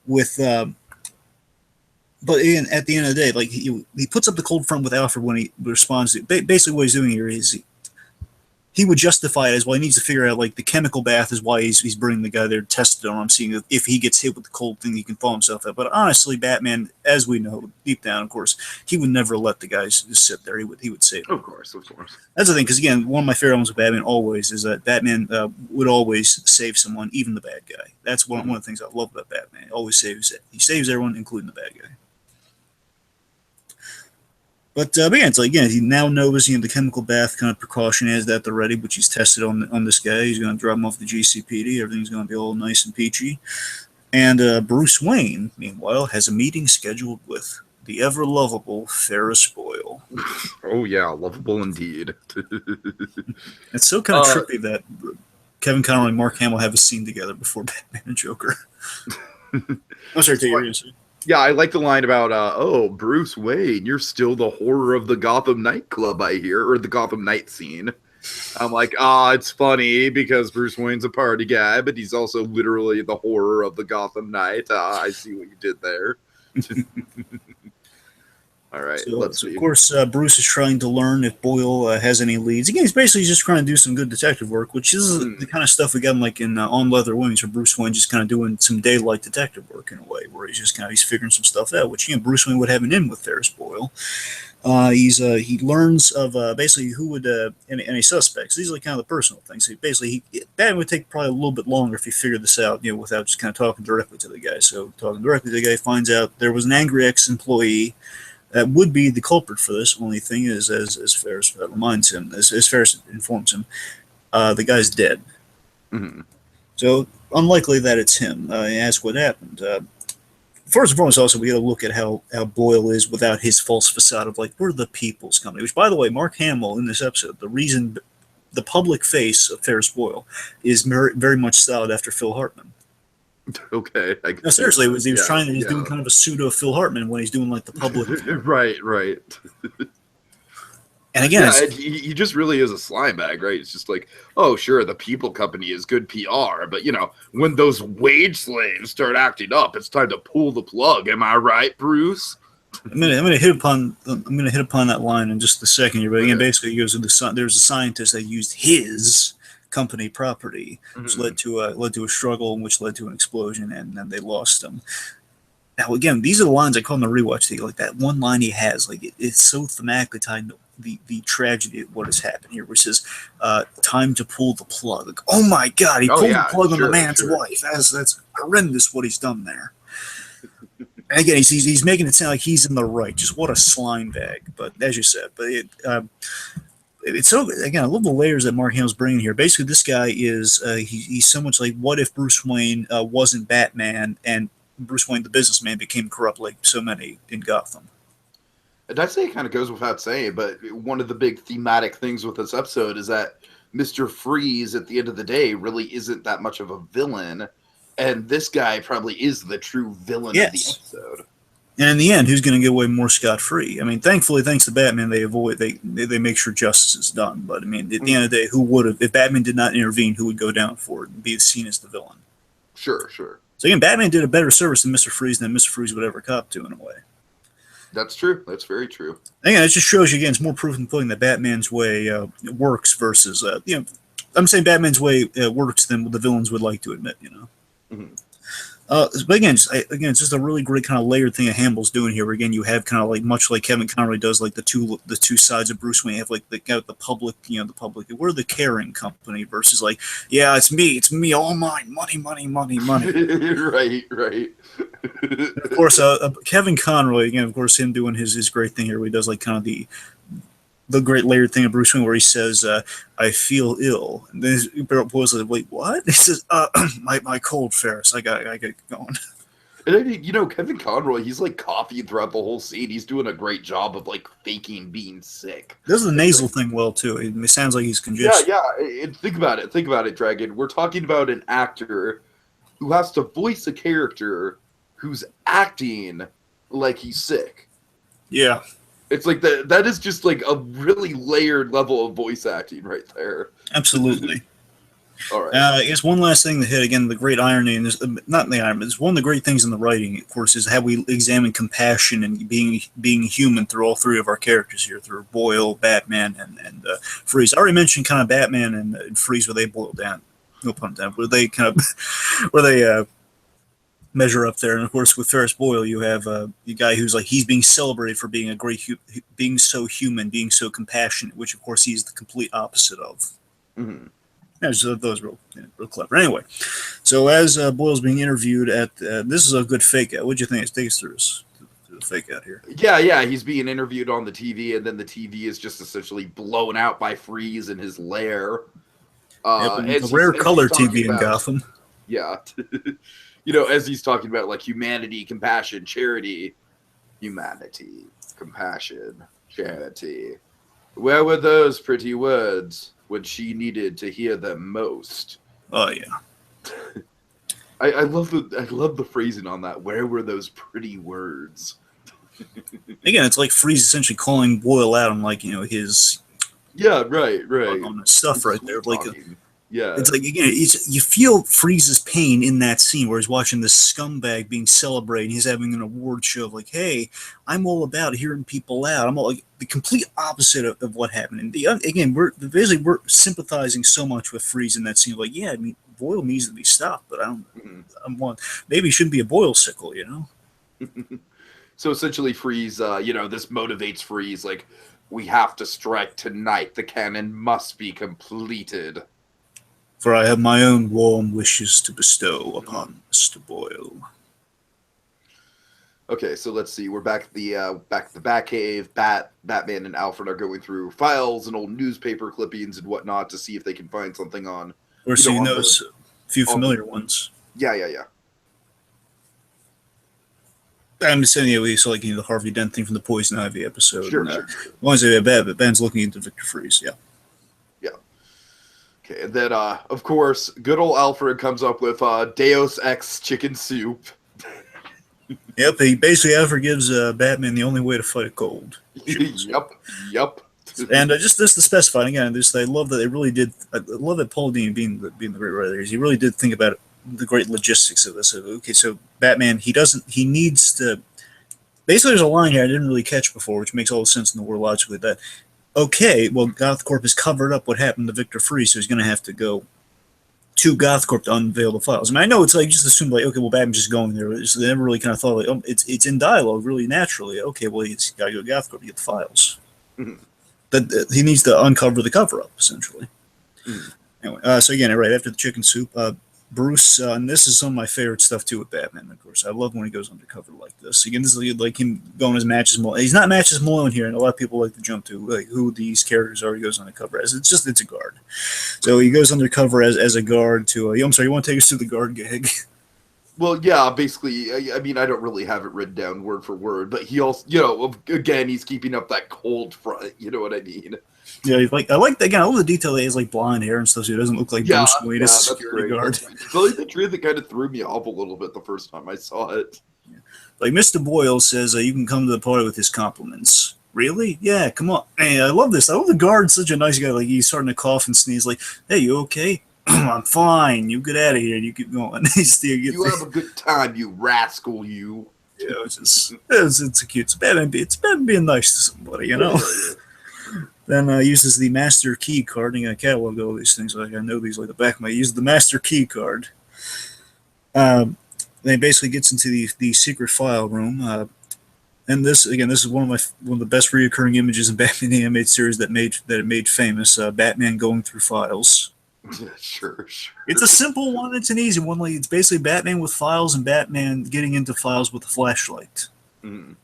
with, but again, at the end of the day, like he puts up the cold front with Alfred when he responds to. Basically, what he's doing here is he would justify it as, well, he needs to figure out, like, the chemical bath is why he's bringing the guy there to test it on him, seeing if he gets hit with the cold thing, he can thaw himself out. But honestly, Batman, as we know, deep down, of course, he would never let the guys just sit there. He would save them. Of course. That's the thing, because, again, one of my favorite elements of Batman always is that Batman would always save someone, even the bad guy. That's one of the things I love about Batman. He saves everyone, including the bad guy. But yeah, it's like, again, he now knows the chemical bath kind of precaution is that they're ready, which he's tested on this guy. He's going to drop him off the GCPD. Everything's going to be all nice and peachy. And Bruce Wayne, meanwhile, has a meeting scheduled with the ever lovable Ferris Boyle. Oh yeah, lovable indeed. It's so kind of trippy that Kevin Conroy and Mark Hamill have a scene together before Batman and Joker. I'm sorry, take your answer. Yeah, I like the line about, Bruce Wayne, you're still the horror of the Gotham nightclub, I hear, or the Gotham night scene. I'm like, it's funny because Bruce Wayne's a party guy, but he's also literally the horror of the Gotham night. I see what you did there. All right, let's see. Of course, Bruce is trying to learn if Boyle has any leads. Again, he's basically just trying to do some good detective work, which is the kind of stuff we got in On Leather Wings, where Bruce Wayne just kind of doing some daylight detective work in a way, where he's just he's figuring some stuff out, which Bruce Wayne would have an in with Ferris Boyle. He learns of basically who would any suspects. These are kind of the personal things. So basically, Batman would take probably a little bit longer if he figured this out, without just kind of talking directly to the guy. So talking directly to the guy, finds out there was an angry ex-employee that would be the culprit for this. Only thing is, as Ferris reminds him, as Ferris informs him, the guy's dead. Mm-hmm. So unlikely that it's him. He asks what happened. First and foremost, also, we got to look at how Boyle is without his false facade of, like, we're the people's company. Which, by the way, Mark Hamill in this episode, the reason the public face of Ferris Boyle is very much styled after Phil Hartman. Okay. No, seriously, he was trying. He's doing kind of a pseudo Phil Hartman when he's doing, like, the public. Right. And again, he just really is a slime bag, right? It's just like, oh, sure, the people company is good PR, but when those wage slaves start acting up, it's time to pull the plug. Am I right, Bruce? I'm gonna hit upon that line in just a second here. But again, basically, he goes to there's a scientist that used his company property, which led to a struggle, which led to an explosion, and then they lost him. Now, again, these are the lines I call them the rewatch thing. Like, that one line he has, like, it's so thematically tied into the tragedy of what has happened here, which is time to pull the plug. Like, oh my God, he Oh, pulled yeah, the plug on the sure, man's sure. wife. That's horrendous what he's done there. And again, he's making it sound like he's in the right. Just what a slime bag. But as you said, it's so, again, I love the layers that Mark Hamill's bringing here. Basically, this guy is he's so much like, what if Bruce Wayne wasn't Batman and Bruce Wayne the businessman became corrupt like so many in Gotham. And I'd say it kind of goes without saying, but one of the big thematic things with this episode is that Mr. Freeze, at the end of the day, really isn't that much of a villain, and this guy probably is the true villain of the episode. And in the end, who's going to get away more scot-free? I mean, thankfully, thanks to Batman, they make sure justice is done. But I mean, at the end of the day, who would have, if Batman did not intervene, who would go down for it and be seen as the villain? Sure, sure. So again, Batman did a better service than Mr. Freeze than Mr. Freeze would ever cop to, in a way. That's true. That's very true. Again, it just shows you, again, it's more proof in pudding that Batman's way works versus, I'm saying Batman's way works than the villains would like to admit, Mm-hmm. But again, it's just a really great kind of layered thing that Hamill's doing here. Where again, you have kind of like much like Kevin Conroy does, like the two sides of Bruce Wayne. You have like the public, the public. We're the caring company versus like, yeah, it's me, all mine, money. Right. Of course, Kevin Conroy, again, of course, him doing his great thing here, where he does like kind of the great layered thing of Bruce Wayne, where he says, "I feel ill," and then Boyle's like, "Wait, what?" He says, "My cold, Ferris. I got going." And I mean, Kevin Conroy, he's like coughing throughout the whole scene. He's doing a great job of like faking being sick. Does the nasal thing well too. It sounds like he's congested. Yeah. And think about it, Dragon. We're talking about an actor who has to voice a character who's acting like he's sick. Yeah. It's like that is just like a really layered level of voice acting right there. Absolutely. All right. I guess one last thing to hit, again, the great irony, and not the irony, but it's one of the great things in the writing, of course, is how we examine compassion and being human through all three of our characters here, through Boyle, Batman, and Freeze. I already mentioned kind of Batman and Freeze, where they boil down, no pun intended, where they measure up there. And of course, with Ferris Boyle, you have the guy who's like, he's being celebrated for being being so human, being so compassionate, which of course he's the complete opposite of. Mm-hmm. Yeah, so that was real clever. Anyway, so as Boyle's being interviewed at, this is a good fake out. What'd you think? Take us through the fake out here. Yeah, he's being interviewed on the TV, and then the TV is just essentially blown out by Freeze in his lair. It's a rare color TV in Gotham. Yeah. As he's talking about like humanity, compassion, charity. Humanity, compassion, charity. Where were those pretty words when she needed to hear them most? Oh yeah. I love the phrasing on that. Where were those pretty words? Again, it's like Freeze essentially calling Boyle out on like his right on the stuff right there. Like yeah, it's like again, you feel Freeze's pain in that scene where he's watching this scumbag being celebrated. He's having an award show of like, hey, I'm all about hearing people out. I'm all like the complete opposite of what happened. And again, we're sympathizing so much with Freeze in that scene. Like, yeah, I mean, Boyle needs to be stopped, but maybe he shouldn't be a Boyle sickle, So essentially, Freeze, this motivates Freeze. Like, we have to strike tonight. The cannon must be completed. For I have my own warm wishes to bestow upon Mr. Boyle. Okay, so let's see. We're back at the Batcave. Batman and Alfred are going through files and old newspaper clippings and whatnot to see if they can find something on. Or seeing those few familiar ones. Yeah. I'm just saying, we saw the Harvey Dent thing from the Poison Ivy episode. Sure. As long as they have bad, but Ben's looking into Victor Freeze. Yeah. Okay, and then, of course, good old Alfred comes up with Deus Ex chicken soup. Yep, Alfred gives Batman the only way to fight a cold. Yep. And just to specify again, I love that they really did. I love that Paul Dini being the great writer. He really did think about the great logistics of this. Okay, so Batman, he needs to. Basically, there's a line here I didn't really catch before, which makes all the sense in the world logically. That okay, well, GothCorp has covered up what happened to Victor Freeze, so he's going to have to go to GothCorp to unveil the files. I mean, I know it's like just assumed like, okay, well, Batman's just going there. So they never really kind of thought like, oh, it's in dialogue really naturally. Okay, well, he's got to go to GothCorp to get the files. Mm-hmm. that he needs to uncover the cover-up, essentially. Mm. Anyway, so again, right after the chicken soup, Bruce, and this is some of my favorite stuff too with Batman, of course. I love when he goes undercover like this. Again, this is like him going as Matches Malone. He's not Matches Malone here, and a lot of people like to jump to like who these characters are. He goes undercover as it's a guard. So he goes undercover as a guard to. I'm sorry, you want to take us to the guard gag? Well, yeah, basically, I mean, I don't really have it written down word for word, but he also, again, he's keeping up that cold front. You know what I mean? Yeah, I like again. I love the detail that he has like blonde hair and stuff, so he doesn't look like Bruce Wayne as a security guard. So like the truth that kind of threw me off a little bit the first time I saw it. Yeah. Like Mr. Boyle says, you can come to the party with his compliments. Really? Yeah, come on. Hey, I love this. I love the guard. Such a nice guy. Like he's starting to cough and sneeze. Like, hey, you okay? I'm fine. You get out of here. You keep going. You have a good time, you rascal. You. Yeah, it's a cute. It's bad being nice to somebody, you know. Then uses the master key card. And I catalog all these things. Like I know these like the back of my. Uses the master key card. Then he basically gets into the secret file room. And this is one of the best recurring images in Batman the Animated Series that it made famous. Batman going through files. Sure. It's a simple one. It's an easy one. Like it's basically Batman with files and Batman getting into files with a flashlight. Mm.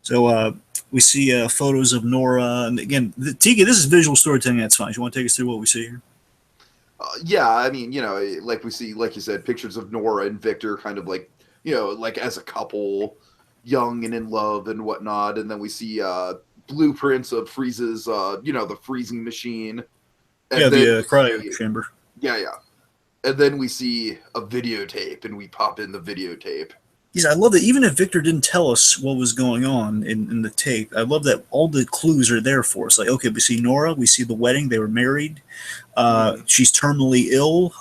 So we see photos of Nora, and again, Tiki. This is visual storytelling. That's fine. You want to take us through what we see here? Yeah, I mean, like we see, like you said, pictures of Nora and Victor, kind of like, like as a couple, young and in love and whatnot, and then we see blueprints of Freeze's, the freezing machine. And the cryo chamber. Yeah. And then we see a videotape, and we pop in the videotape. Yes, I love that. Even if Victor didn't tell us what was going on in the tape, I love that all the clues are there for us. Like, okay, we see Nora, we see the wedding, they were married, she's terminally ill,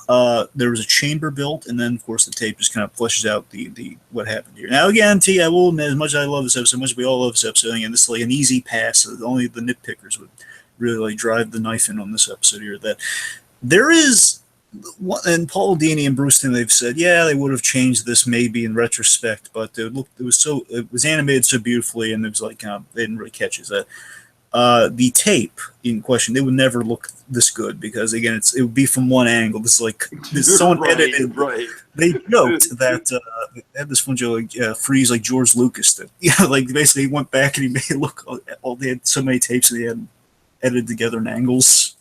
there was a chamber built, and then, of course, the tape just kind of fleshes out the what happened here. Now, again, T, I will admit, as much as I love this episode, as much as we all love this episode, again, this is like an easy pass. Only the nitpickers would really like drive the knife in on this episode here. That there is, and Paul Dini and Bruce Timm, they've said, yeah, they would have changed this maybe in retrospect, but it was animated so beautifully, and it was like they didn't really catch it. That the tape in question, they would never look this good because again, it would be from one angle. This is like someone edited. Right. They joked that they had this one joke, Freeze like George Lucas did. Yeah, like basically he went back and he made it look. They had so many tapes and they had edited together in angles.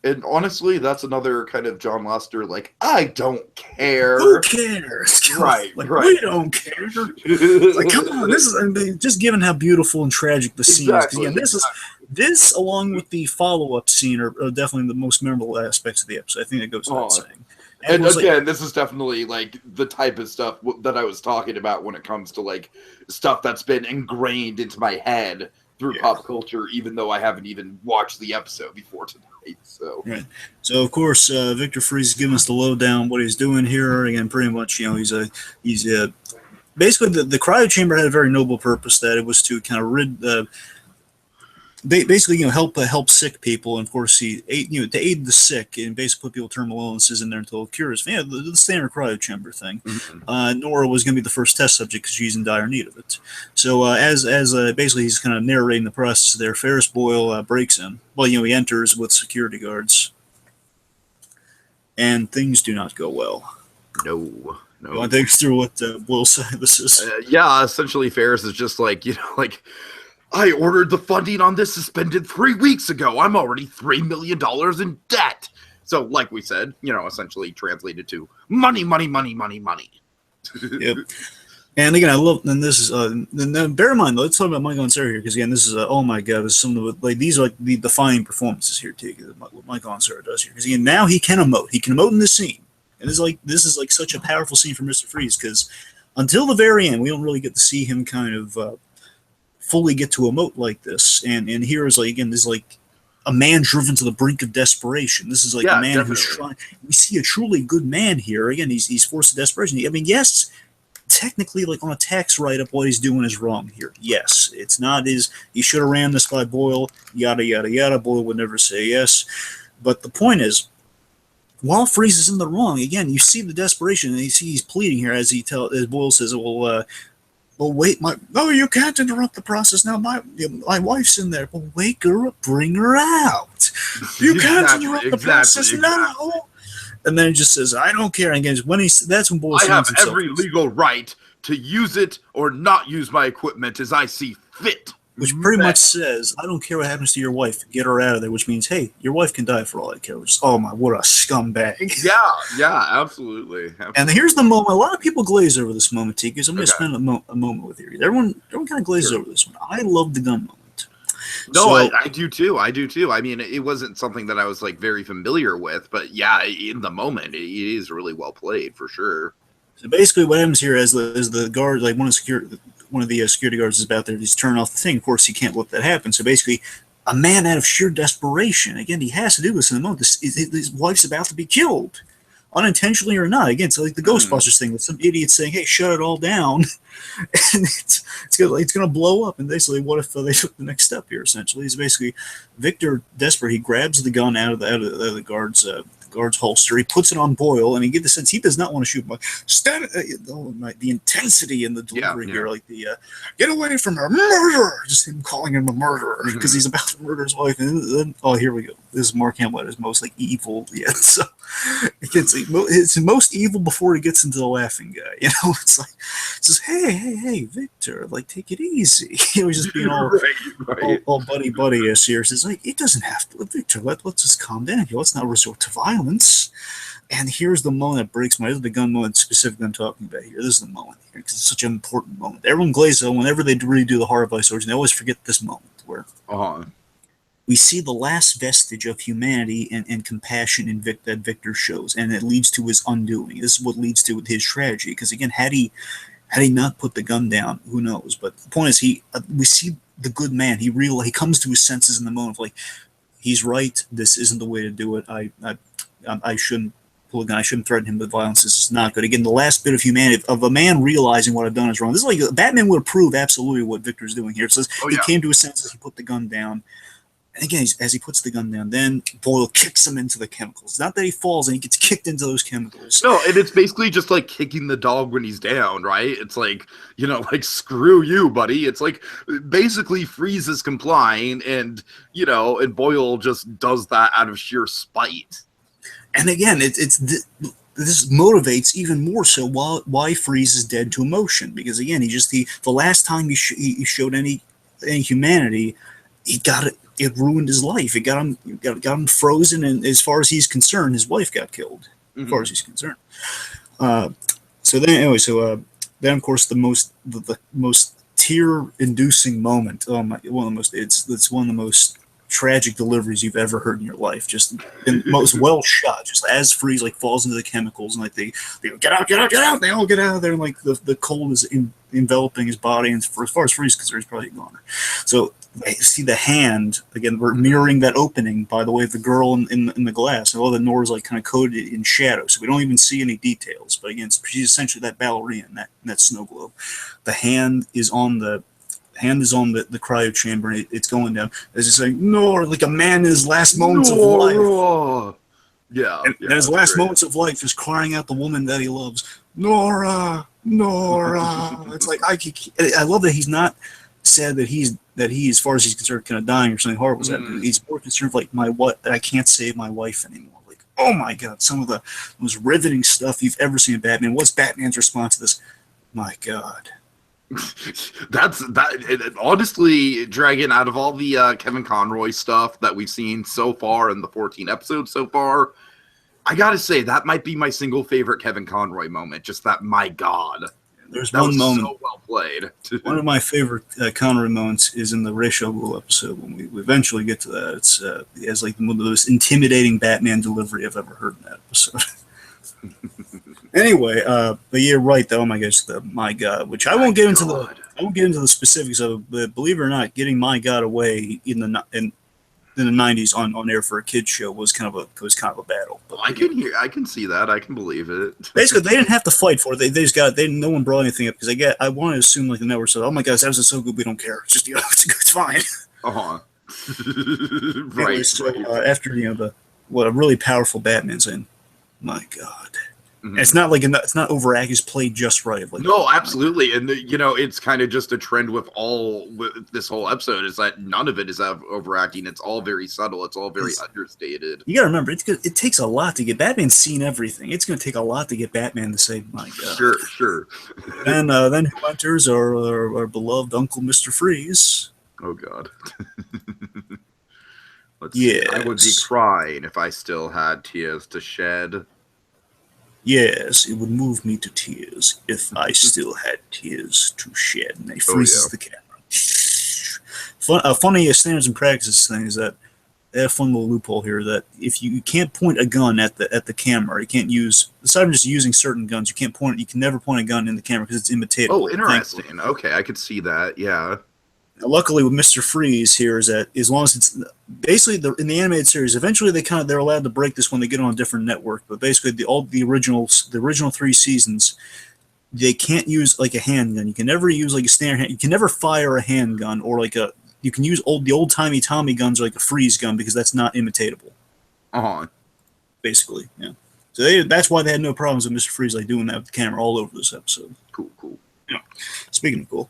And honestly, that's another kind of John Lasseter, like, I don't care. Who cares? Right. We don't care. Like, come on, this is just given how beautiful and tragic the scene is. Again, this along with the follow-up scene are definitely the most memorable aspects of the episode. I think that goes without saying. And again, this is definitely like the type of stuff that I was talking about when it comes to like stuff that's been ingrained into my head through pop culture, even though I haven't even watched the episode before tonight. So, right. So of course, Victor Freeze is giving us the lowdown what he's doing here. Again, pretty much, he's basically the cryo chamber had a very noble purpose, that it was to kind of rid, basically, help sick people, and of course, to aid the sick and basically put people with terminal illnesses in there until it cures. Yeah, the standard cryo chamber thing. Mm-hmm. Nora was going to be the first test subject because she's in dire need of it. So as basically he's kind of narrating the process there, Ferris Boyle breaks in. Well, he enters with security guards, and things do not go well. No. You want to take us through what Boyle's side this is? Yeah, essentially Ferris is just like, I ordered the funding on this suspended 3 weeks ago. I'm already $3 million in debt. So, like we said, essentially translated to money. Yep. And again, I love, and this is, then bear in mind, let's talk about Michael Ansara here, because again, this is, oh my God, this is some of the, these are like the defining performances here, too, what Michael Ansara does here. Because again, now he can emote. He can emote in this scene. And this is like such a powerful scene for Mr. Freeze, because until the very end, we don't really get to see him kind of fully get to emote like this. And here is like, again, this is like a man driven to the brink of desperation. This is like a man who's trying. We see a truly good man here. Again, he's forced to desperation. I mean, yes, technically, like on a tax write-up, what he's doing is wrong here. Yes, it's not his. He should have ran this by Boyle. Yada yada yada. Boyle would never say yes. But the point is, while Freeze is in the wrong, again, you see the desperation, and you see he's pleading here as Boyle says, well, well, wait, no, you can't interrupt the process now. My wife's in there. Well, wake her up, bring her out. You can't interrupt the process now. And then he just says, I don't care. And again, that's when Boyle I have himself. every legal right to use it or not use my equipment as I see fit. Which pretty much says, I don't care what happens to your wife. Get her out of there, which means, hey, your wife can die for all I care. Which is, oh my, what a scumbag. Yeah, absolutely. And here's the moment. A lot of people glaze over this moment, Tiki, because I'm going to spend a moment with you. Everyone kind of glazes over this one. I love the gun moment. No, I do too. I do too. I mean, it wasn't something that I was like very familiar with, but yeah, in the moment, it is really well played for sure. So basically, what happens here is the guard, like one of the security guards is about there. He's turning off the thing. Of course, he can't let that happen. So basically, a man out of sheer desperation. Again, he has to do this in the moment. His wife's about to be killed, unintentionally or not. Again, it's like the Ghostbusters thing with some idiot saying, "Hey, shut it all down," and it's going to blow up. And basically, what if they took the next step here? Essentially, is basically Victor desperate. He grabs the gun out of the guard's holster. He puts it on Boyle, and you get the sense he does not want to shoot. But the intensity in the delivery here, like the get away from her, murderer! Just him calling him a murderer because he's about to murder his wife. And then, here we go. This is Mark Hamill at his most like evil yet. So it's most evil before he gets into the laughing guy. You know, it's like says, hey, Victor, like take it easy. He's just being all buddy serious. It's like it doesn't have to. Victor, let's just calm down here. Let's not resort to violence. And here's the moment that breaks my. This is the gun moment specifically I'm talking about here. This is the moment here because it's such an important moment. Everyone glazes over whenever they really do the horror vice origin. They always forget this moment where we see the last vestige of humanity and compassion in that Victor shows, and it leads to his undoing. This is what leads to his tragedy. Because again, had he not put the gun down, who knows? But the point is, we see the good man. He comes to his senses in the moment of like, he's right. This isn't the way to do it. I shouldn't pull a gun. I shouldn't threaten him with violence. This is not good. Again, the last bit of humanity of a man realizing what I've done is wrong. This is like Batman would approve absolutely what Victor's doing here. It says he came to his senses. He put the gun down. And again, as he puts the gun down, then Boyle kicks him into the chemicals. Not that he falls and he gets kicked into those chemicals. No, and it's basically just like kicking the dog when he's down, right? It's like, like screw you, buddy. It's like basically Freeze is complying and Boyle just does that out of sheer spite. And again, this motivates even more so why Freeze is dead to emotion. Because again, the last time he showed any humanity, he got it. It ruined his life. It got him frozen, and as far as he's concerned, his wife got killed. As far as he's concerned. Then of course the most tear-inducing moment. It's one of the most tragic deliveries you've ever heard in your life. Just the most well shot. Just as Freeze falls into the chemicals and they get out. They all get out of there, and the cold is enveloping his body. And as far as Freeze is concerned, he's probably gone. So. I see the hand again. We're mirroring that opening by the way of the girl in the glass. And all the Nora's kind of coated in shadow, so we don't even see any details. But again, she's essentially that ballerina in that snow globe. The hand is on the cryo chamber, and it's going down. As he's saying, Nora, like a man in his last moments of life. Yeah, and his last moments of life is crying out the woman that he loves, Nora. It's like I love that he's not sad that he, as far as he's concerned, kind of dying or something horrible. He's more concerned that I can't save my wife anymore. Like, oh my God, some of the most riveting stuff you've ever seen in Batman. What's Batman's response to this? My God. Honestly, Dragon, out of all the Kevin Conroy stuff that we've seen so far in the 14 episodes so far, I gotta say that might be my single favorite Kevin Conroy moment. Just that, my God. There's one moment. So well played. One of my favorite Conroy moments is in the Ra's al Ghul episode. When we eventually get to that, it's he has one of the most intimidating Batman delivery I've ever heard in that episode. Anyway, but you're right though. Oh my gosh, my God, which I won't get into the specifics of it, but believe it or not, getting my God away in the 90s on air for a kids show was kind of a battle. But I can see that. I can believe it. Basically, they didn't have to fight for it. No one brought anything up because I want to assume the network said, "Oh my gosh, that was so good, we don't care. It's just it's fine." Right. Anyway, so after a really powerful Batman saying, "My God," And it's not like it's not overact. It's played just right. Like, no, absolutely, and it's kind of just a trend with this whole episode is that none of it is overacting. It's all very subtle. It's all very understated. You gotta remember, it takes a lot to get Batman's seen everything. It's gonna take a lot to get Batman to say, "My God." Sure. And then who enters our beloved Uncle Mr. Freeze. Oh God. Let's see. I would be crying if I still had tears to shed. Yes, it would move me to tears if I still had tears to shed. And he freezes the camera. A funny standards and practices thing is that they have a fun little loophole here that if you can't point a gun at the camera, you can't use, aside from just using certain guns, you can never point a gun in the camera because it's imitatable. Oh, interesting. Thankfully. Okay, I could see that. Yeah. Luckily, with Mr. Freeze here is that as long as it's basically in the animated series, eventually they're allowed to break this when they get on a different network. But basically, the original 3 seasons, they can't use like a handgun. You can never use like a standard hand. You can never fire a handgun or like you can use the old timey Tommy guns or like a freeze gun because that's not imitatable. Basically, yeah. So that's why they had no problems with Mr. Freeze like doing that with the camera all over this episode. Cool. Yeah. Speaking of cool.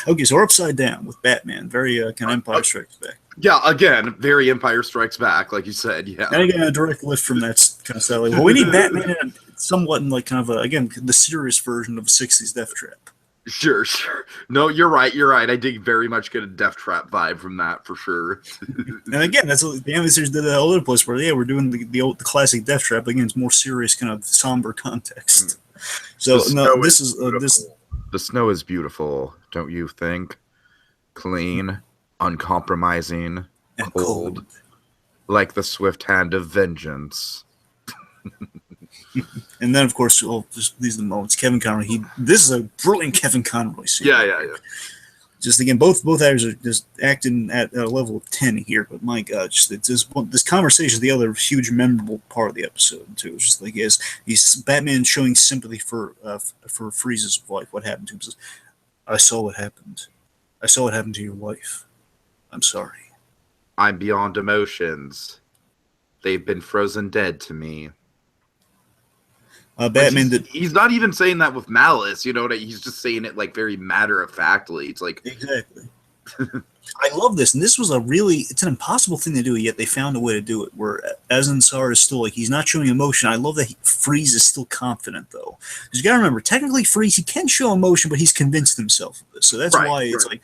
Okay, so we're upside down with Batman. Very kind of Empire Strikes Back. Yeah, again, very Empire Strikes Back, like you said. Yeah. And again, a direct lift from that kind of style. Like, well, we need Batman somewhat in like kind of again the serious version of a '60s Death Trap. Sure. No, you're right. I did very much get a Death Trap vibe from that for sure. And again, that's what the animated series did all over the place. Where we're doing the classic Death Trap. Again, it's more serious, kind of somber context. So The snow is beautiful, don't you think? Clean, uncompromising, and cold, like the swift hand of vengeance. And then, of course, these are the moments. Kevin Conroy. This is a brilliant Kevin Conroy scene. Yeah. Just again, both actors are just acting at a level of 10 here. But my God, this conversation is the other huge memorable part of the episode too. It's just like he's Batman showing sympathy for Freeze's wife. What happened to him? He says, "I saw what happened. I saw what happened to your wife. I'm sorry. I'm beyond emotions. They've been frozen dead to me." Batman he's not even saying that with malice, he's just saying it like very matter-of-factly. It's like exactly. I love this, and this was it's an impossible thing to do, yet they found a way to do it, where Azansar is still like, he's not showing emotion. I love that Freeze is still confident, though. Because you gotta remember, technically Freeze, he can show emotion, but he's convinced himself of this, so that's why it's like,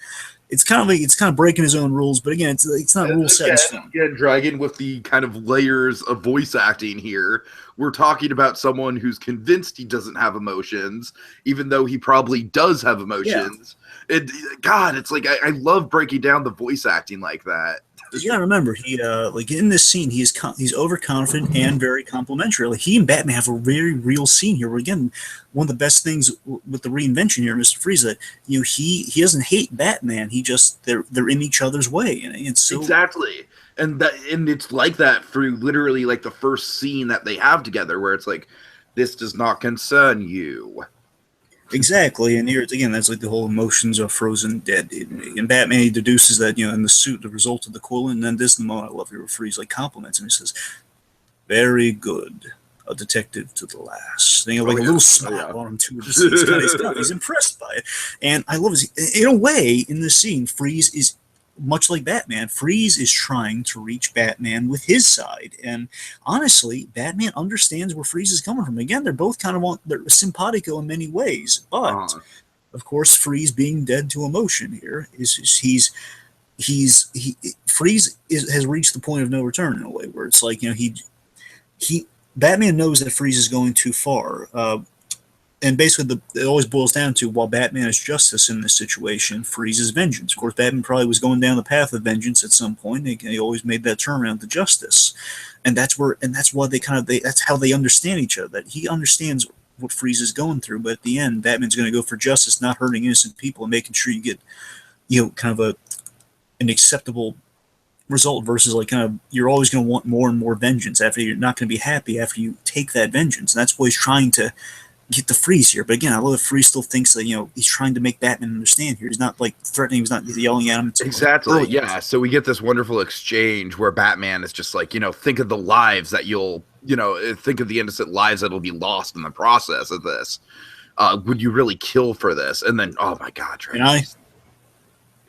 it's kind of breaking his own rules, but again, it's not rule set in stone. Again, Dragon, with the kind of layers of voice acting here, we're talking about someone who's convinced he doesn't have emotions, even though he probably does have emotions. Yeah. It's like I love breaking down the voice acting like that. You gotta remember, he like in this scene, he's overconfident and very complimentary. Like he and Batman have a very real scene here. Where again, one of the best things with the reinvention here, Mr. Freeze, that he doesn't hate Batman. He just they're in each other's way, and it's so exactly. And it's like that through literally like the first scene that they have together, where it's like, this does not concern you. Exactly, and here again, that's like the whole emotions are frozen dead. And Batman, he deduces that in the suit, the result of the coolant, and then this is the moment I love here, where Freeze like compliments him. He says, "Very good, a detective to the last." And, like a little smile on him too. He's impressed by it, and I love it. In a way, in this scene, Freeze is much like Batman. Freeze is trying to reach Batman with his side, and honestly, Batman understands where Freeze is coming from. Again, they're both they're simpatico in many ways, but of course, Freeze being dead to emotion here Freeze has reached the point of no return in a way, where it's like Batman knows that Freeze is going too far. And basically, it always boils down to, while Batman is justice in this situation, Freeze is vengeance. Of course, Batman probably was going down the path of vengeance at some point. He always made that turnaround to justice, and that's why that's how they understand each other. That he understands what Freeze is going through, but at the end, Batman's going to go for justice, not hurting innocent people, and making sure you get, kind of an acceptable result. Versus like you're always going to want more and more vengeance. After you're not going to be happy after you take that vengeance. And that's what he's trying to get the Freeze here. But again, I love that Freeze still thinks that, he's trying to make Batman understand here. He's not like threatening, he's not yelling at him. Exactly. Yeah. So we get this wonderful exchange where Batman is just like, think of the lives that you'll, think of the innocent lives that'll be lost in the process of this. Would you really kill for this? And then, oh my God, and I.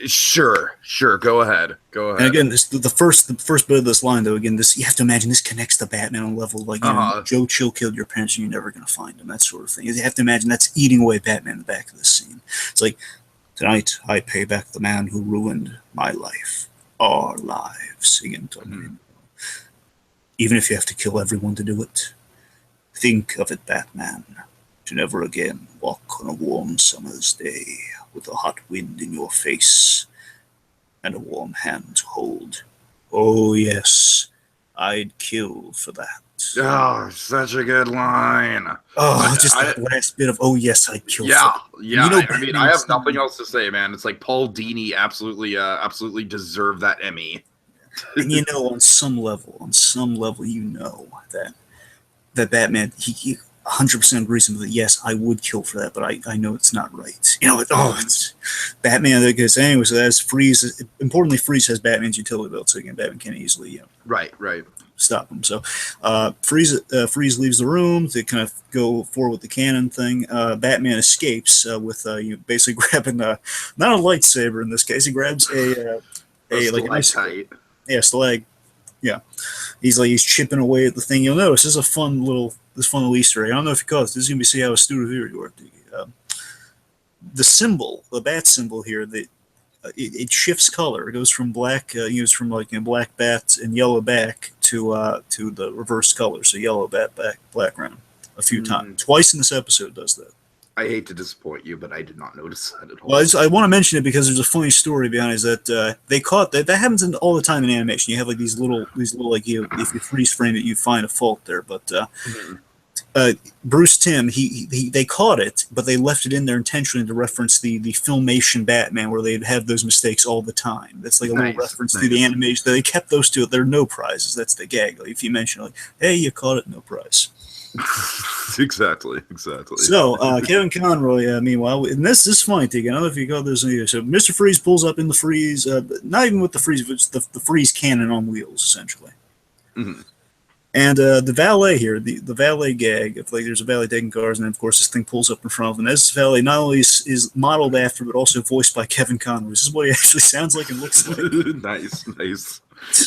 Sure. Go ahead. And again, the first bit of this line, though, again, you have to imagine this connects to Batman on a level like, Joe Chill killed your parents and you're never going to find him, that sort of thing. You have to imagine that's eating away Batman in the back of this scene. It's like, tonight I pay back the man who ruined my life, our lives. Again, even if you have to kill everyone to do it, think of it, Batman, to never again walk on a warm summer's day with a hot wind in your face and a warm hand to hold. Oh, yes, I'd kill for that. Oh, such a good line. Oh, just that last bit of, oh, yes, I'd kill for that. Yeah. I mean, I have nothing else to say, man. It's like Paul Dini absolutely deserved that Emmy. And on some level, that Batman, he 100% agrees with it. Yes, I would kill for that, but I know it's not right. It's Batman. Because anyway, so that's Freeze. Importantly, Freeze has Batman's utility belt, so again, Batman can't easily right stop him. So Freeze leaves the room to kind of go forward with the cannon thing. Batman escapes with basically grabbing not a lightsaber in this case. He grabs a like a nice stalag. Yeah, he's chipping away at the thing. You'll notice this is a fun little Easter egg. I don't know if you caught this. This is gonna be see how astute a viewer you are, Tiki. The symbol, the bat symbol here, it shifts color. It goes from black, from like black bat and yellow back to the reverse color. So yellow bat back, black ground a few times. Twice in this episode it does that. I hate to disappoint you, but I did not notice that at all. Well, I want to mention it because there's a funny story behind it. Is that they caught that happens all the time in animation. You have like these little like if you freeze frame it, you find a fault there. But Bruce Timm, they caught it, but they left it in there intentionally to reference the Filmation Batman, where they'd have those mistakes all the time. That's like a little reference to the animation. They kept those two. There are no prizes. That's the gag. Like if you mention like, hey, you caught it, no prize. Exactly. So Kevin Conroy, meanwhile, and this is funny, Tiki. I don't know if you got this either. So Mr. Freeze pulls up in the Freeze, not even with the Freeze, but it's the Freeze cannon on wheels, essentially. Mm-hmm. And the valet here, the valet gag, if like there's a valet taking cars, and then of course this thing pulls up in front of him. And this valet not only is modeled after, but also voiced by Kevin Conroy. This is what he actually sounds like and looks like. Nice.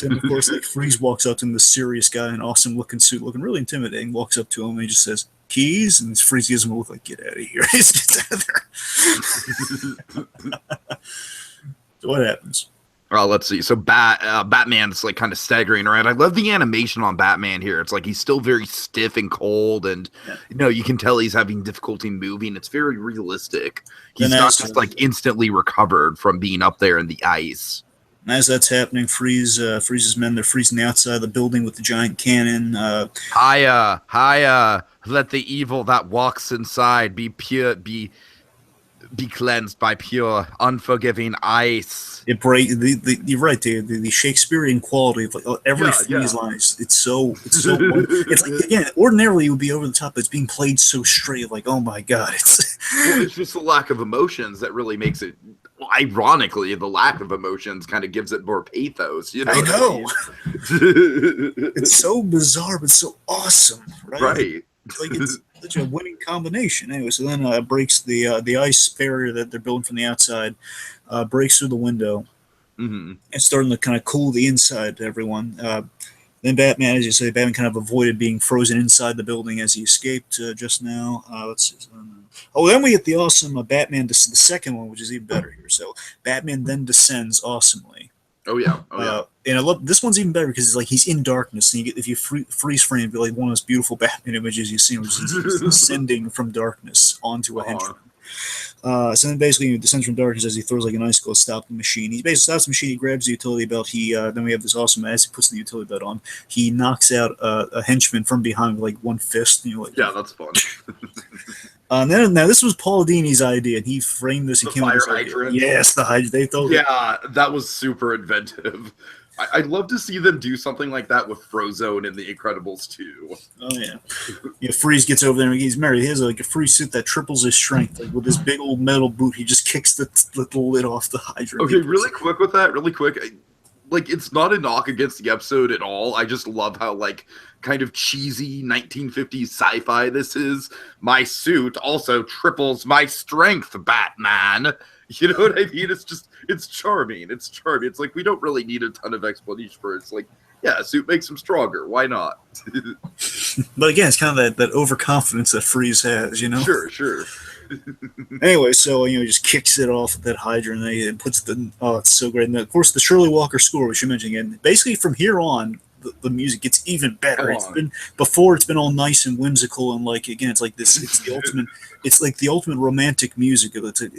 And of course, like Freeze walks up to him, this serious guy in an awesome looking suit, looking really intimidating, walks up to him and he just says, "Keys?" And Freeze gives him a look like, "Get out of here." He just gets out of there. So what happens? Let's see. So Batman's like kind of staggering around. I love the animation on Batman here. It's like he's still very stiff and cold, and you can tell he's having difficulty moving. It's very realistic. He's not just like instantly recovered from being up there in the ice. And as that's happening, Freeze's men, they're freezing the outside of the building with the giant cannon. Hiya, let the evil that walks inside be cleansed by pure, unforgiving ice. You're right, dude. The Shakespearean quality of like every Freeze line. It's so. It's like again, ordinarily it would be over the top, but it's being played so straight. Like, oh my god, it's just the lack of emotions that really makes it. Well, ironically, the lack of emotions kind of gives it more pathos. I know. It's so bizarre, but so awesome, right? Right. Like it's such a winning combination. Anyway, so then breaks the ice barrier that they're building from the outside, breaks through the window, and starting to kind of cool the inside to everyone. Then Batman, as you say, Batman kind of avoided being frozen inside the building as he escaped just now. Let's see. Then we get the awesome Batman, the second one, which is even better here. So Batman then descends awesomely. Oh yeah. And I love this one's even better because it's like he's in darkness, and if you freeze frame, be like one of those beautiful Batman images you've seen, which is descending from darkness onto a henchman. So then basically he descends from darkness as he throws like an icicle to stop the machine. He basically stops the machine. He grabs the utility belt. Then we have this awesome as he puts the utility belt on. He knocks out a henchman from behind with like one fist. Yeah, that's fun. Now this was Paul Dini's idea, and he framed this. The fire hydrant. Yes, the hydrant. They thought. Yeah, that was super inventive. I'd love to see them do something like that with Frozone and The Incredibles too. Oh yeah, yeah. Freeze gets over there and he's married. He has like a free suit that triples his strength. Like with his big old metal boot, he just kicks the lid off the hydrant. Okay, really quick with that, really quick. Like, it's not a knock against the episode at all. I just love how, like, kind of cheesy 1950s sci-fi this is. My suit also triples my strength, Batman. You know what I mean? It's charming. It's charming. It's like, we don't really need a ton of explanation for it. It's like, yeah, a suit makes him stronger. Why not? But again, it's kind of that overconfidence that Freeze has, you know? Sure. Anyway, so he just kicks it off at that hydrant and puts it's so great. And of course, the Shirley Walker score, which you mentioned, and basically from here on, the music gets even better. It's been all nice and whimsical and like again, it's like this. It's the ultimate. It's like the ultimate romantic music. It's like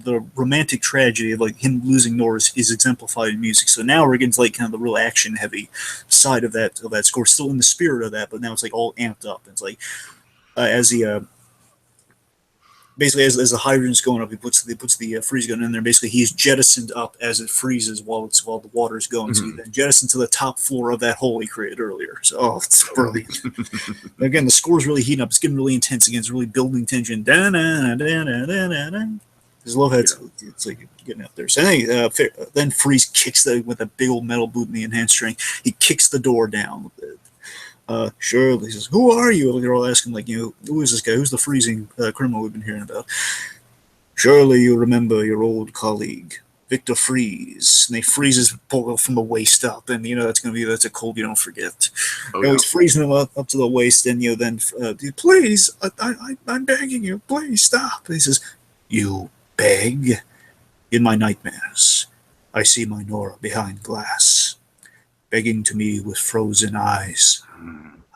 the romantic tragedy of like him losing Nora is exemplified in music. So now we're getting to like kind of the real action heavy side of that score, still in the spirit of that, but now it's like all amped up. It's like as the basically, as the hydrant's going up, he puts the freeze gun in there. Basically, he's jettisoned up as it freezes while the water's going. Mm-hmm. So he then jettisoned to the top floor of that hole he created earlier. So, it's brilliant. Again, the score's really heating up. It's getting really intense again. It's really building tension. Just love how it's like getting up there. So anyway, then Freeze kicks with a big old metal boot in the enhanced strength. He kicks the door down. Shirley says, "Who are you?" They're all asking, like, who is this guy? Who's the freezing criminal we've been hearing about? Surely you remember your old colleague, Victor Freeze. And they freeze his from the waist up, and that's a cold you don't forget. He's freezing him up to the waist, and then please, I'm begging you, please stop. And he says, "You beg? In my nightmares, I see my Nora behind glass, begging to me with frozen eyes.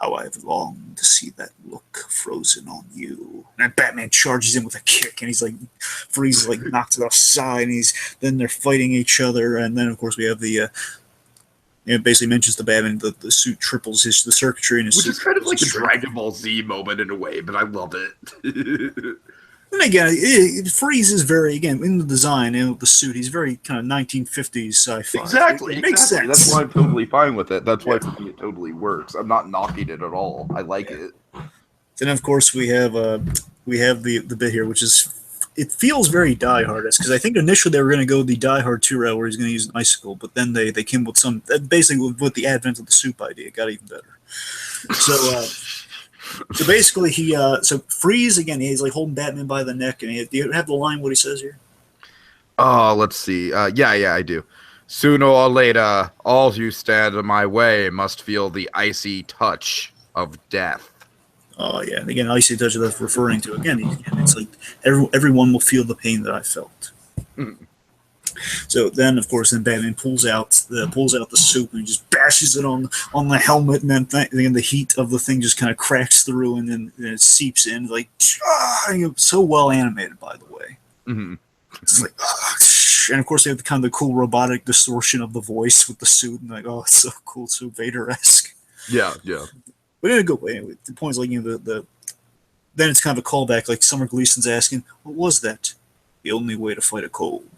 How I have longed to see that look frozen on you." And Batman charges in with a kick, and he's like, Freeze like knocks it offside, and then they're fighting each other, and then of course we have the it basically mentions the Batman the suit triples the circuitry in his suit. Which is kind of like a Dragon Ball Z moment in a way, but I love it. And again, Freeze is very, again, in the design and the suit, he's very kind of 1950s sci-fi. Exactly. It makes sense. That's why I'm totally fine with it. That's why for me it totally works. I'm not knocking it at all. I like it. Then, of course, we have the bit here, which is, it feels very Die Hard-esque, because I think initially they were going to go the Die Hard 2 route where he's going to use an icicle, but then they came with basically with the advent of the soup idea, it got even better. So basically, so Freeze again. He's like holding Batman by the neck, and do you have the line? What he says here? Oh, let's see. Yeah, I do. Sooner or later, all who stand in my way must feel the icy touch of death. Oh yeah, and again, icy touch that's referring to again. It's like everyone will feel the pain that I felt. Mm. So then, of course, Batman pulls out the soup and just bashes it on the helmet, and then the heat of the thing just kind of cracks through, and then it seeps in like so well animated, by the way. Mm-hmm. It's like, and of course they have the cool robotic distortion of the voice with the suit, and like, it's so cool, so Vader-esque. Yeah. But in a good way. Anyway, the point is like then it's kind of a callback, like Summer Gleason's asking, "What was that? The only way to fight a cold."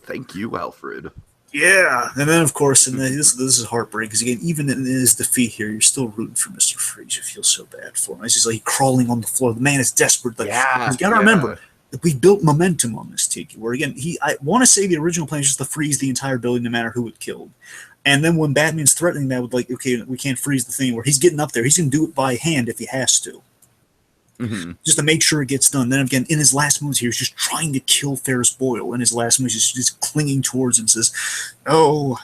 Thank you, Alfred. Yeah, and then of course, and this is heartbreaking because again, even in his defeat here, you're still rooting for Mr. Freeze. You feel so bad for him. He's just like crawling on the floor. The man is desperate. Like, you got to remember that we built momentum on this Tiki. Where again, I want to say the original plan is just to freeze the entire building, no matter who it killed. And then when Batman's threatening that with like, okay, we can't freeze the thing, where he's getting up there, he's gonna do it by hand if he has to. Mm-hmm. Just to make sure it gets done. Then again, in his last moves here, he's just trying to kill Ferris Boyle. In his last moves, he's just clinging towards him and says, "No,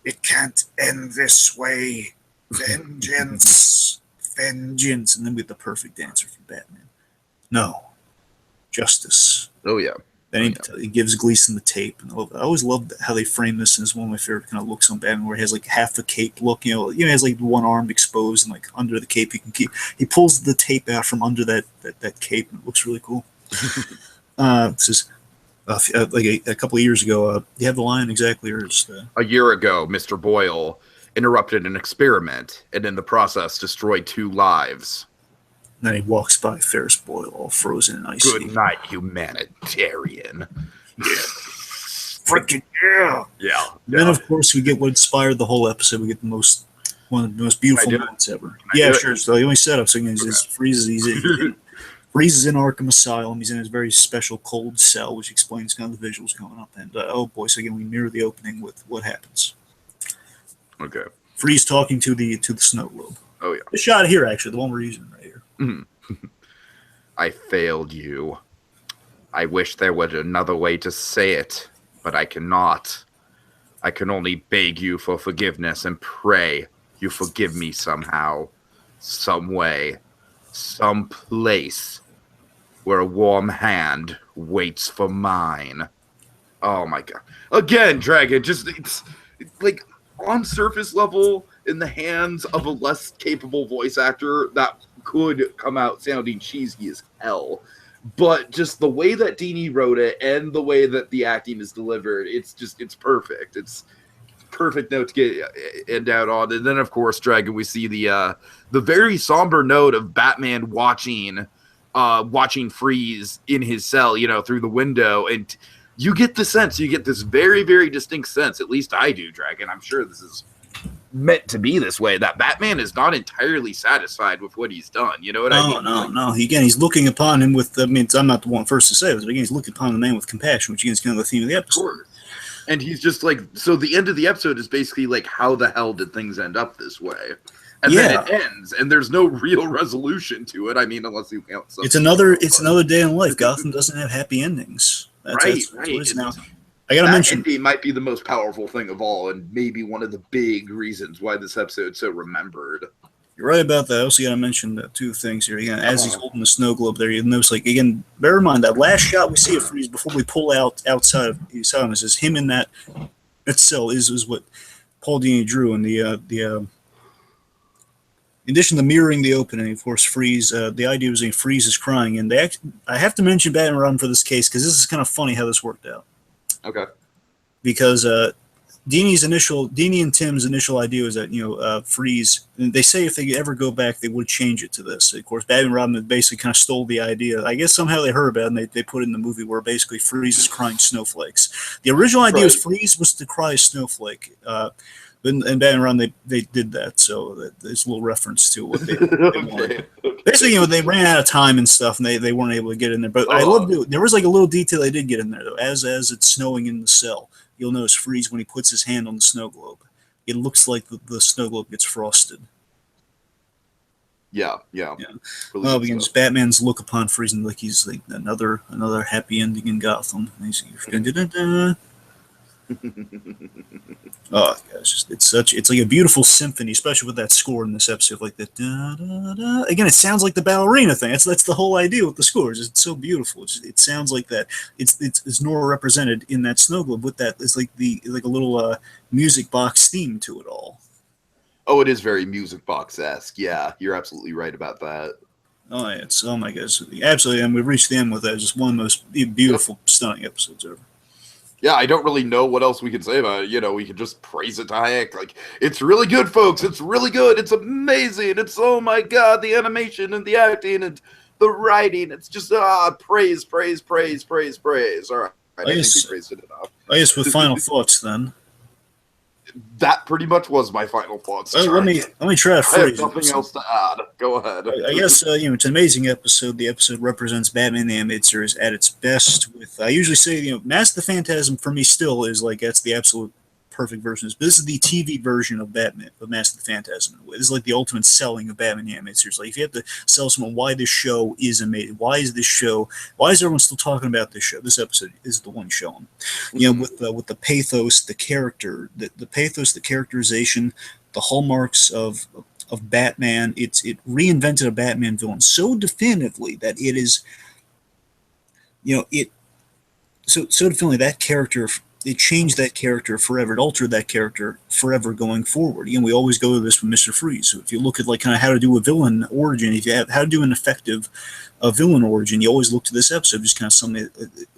it can't end this way. Vengeance. Vengeance." And then we have the perfect answer from Batman. "No. Justice." Oh, yeah. Then he gives Gleason the tape. And I always loved how they frame this as one of my favorite kind of looks on Batman, where he has like half the cape look. He has like one arm exposed, and like under the cape he pulls the tape out from under that cape, and it looks really cool. This is like a couple of years ago. You have the line exactly, or just a year ago, Mr. Boyle interrupted an experiment, and in the process destroyed 2 lives. And then he walks by Ferris Boyle, all frozen and icy. "Good night, humanitarian." freaking yeah. Yeah. Then, of course, we get what inspired the whole episode. We get one of the most beautiful moments ever. Yeah, sure. So the only setup so again is Freeze is in Arkham Asylum. He's in his very special cold cell, which explains kind of the visuals coming up. And oh boy, so again we mirror the opening with what happens. Okay. Freeze talking to the snow globe. Oh yeah. The shot here, actually, the one we're using right here. Mm-hmm. I failed you. I wish there were another way to say it, but I cannot. I can only beg you for forgiveness and pray you forgive me somehow, some way, some place where a warm hand waits for mine. Oh my god. Again, Dragon, it's like on surface level, in the hands of a less capable voice actor, that could come out sounding cheesy as hell. But just the way that Dini wrote it and the way that the acting is delivered, it's perfect. It's perfect note to get end out on. And then, of course, Dragon, we see the very somber note of Batman watching Freeze in his cell, through the window. And you get the sense, you get this very, very distinct sense, at least I do, Dragon. I'm sure this is meant to be this way, that Batman is not entirely satisfied with what he's done. You know what I mean? No. Again, he's looking upon him with, I'm not the one first to say this, but again, he's looking upon the man with compassion, which again is kind of the theme of the episode. And he's just like, so the end of the episode is basically like, how the hell did things end up this way? And then it ends, and there's no real resolution to it. I mean, unless you count something. It's another day in life. Gotham doesn't have happy endings. That's what it is now. I gotta mention, ending might be the most powerful thing of all, and maybe one of the big reasons why this episode's so remembered. You're right about that. I also gotta mention two things here. Again, as he's holding the snow globe there, you notice, like, again, bear in mind that last shot we see of Freeze before we pull outside of his house is him in that cell is what Paul Dini drew, and in addition to mirroring the opening, of course, Freeze. The idea was Freeze is crying, and I have to mention Batman and Robin for this case because this is kind of funny how this worked out. Okay. Because Dini and Timm's initial idea was that Freeze. They say if they ever go back, they would change it to this. Of course, Batman and Robin basically kind of stole the idea. I guess somehow they heard about it and they put it in the movie where basically Freeze is crying snowflakes. The original idea was Freeze was to cry a snowflake. And Batman and Robin, they did that, so there's a little reference to what they wanted. Basically, they ran out of time and stuff, and they weren't able to get in there. But I loved it. There was like a little detail they did get in there, though. As it's snowing in the cell, you'll notice Freeze, when he puts his hand on the snow globe, it looks like the snow globe gets frosted. Yeah. Really because Batman's look upon Freeze, and like he's like another happy ending in Gotham. And he's oh gosh, it's like a beautiful symphony, especially with that score in this episode, like that. Da, da, da. Again, it sounds like the ballerina thing. That's the whole idea with the scores. It's so beautiful. It sounds like that. It's Nora represented in that snow globe with that. It's like a little music box theme to it all. Oh, it is very music box-esque. Yeah, you're absolutely right about that. Oh yeah, oh my gosh, absolutely. And we've reached the end with that. Just one of the most beautiful, stunning episodes ever. Yeah, I don't really know what else we can say about it. We can just praise it to high act. Like, it's really good, folks. It's really good. It's amazing. It's, oh my God, the animation and the acting and the writing. It's just, praise. All right, I think we praised it enough. I guess with final thoughts then. That pretty much was my final thoughts. Let me try to phrase it. I have nothing else to add. Go ahead. I guess it's an amazing episode. The episode represents Batman the Animated Series at its best. With I usually say Mask of the Phantasm for me still is like that's the absolute perfect version. But this is the TV version of Batman, of Mask of the Phantasm. This is like the ultimate selling of Batman the Animated Series. Like if you have to sell someone why this show is amazing, why is everyone still talking about this show? This episode is the one you show them. With the pathos, the character, the pathos, the characterization, the hallmarks of Batman. It reinvented a Batman villain so definitively that it is, so definitively that character. It changed that character forever. It altered that character forever going forward. We always go to this with Mr. Freeze. So if you look at like kind of how to do a villain origin, if you have how to do an effective villain origin, you always look to this episode. Just kind of something,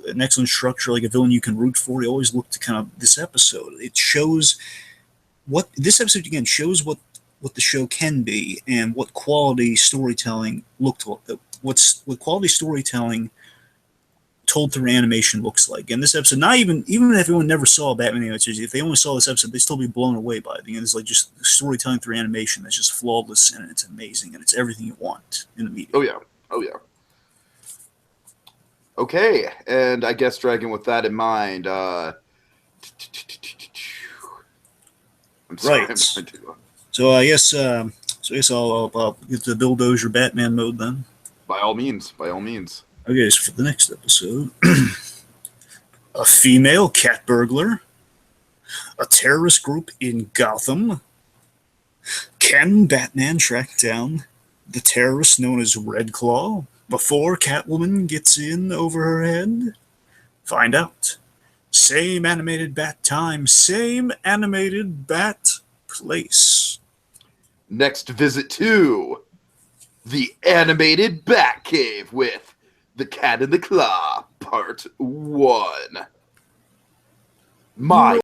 an excellent structure, like a villain you can root for. You always look to kind of this episode. It shows what this episode again shows what the show can be and what quality storytelling looked like. What quality storytelling told through animation looks like. And this episode, not even if everyone never saw Batman animated, if they only saw this episode, they'd still be blown away by it. It's like just storytelling through animation that's just flawless, and it's amazing, and it's everything you want in the media. Oh yeah. Okay, and I guess, Dragon, with that in mind, I'm sorry. Right. So I guess I'll get to bulldozer Batman mode then. By all means. Okay, so for the next episode, a female cat burglar, a terrorist group in Gotham. Can Batman track down the terrorist known as Red Claw before Catwoman gets in over her head? Find out. Same animated bat time, same animated bat place. Next visit to the animated Batcave with The Cat in the Claw, Part 1. My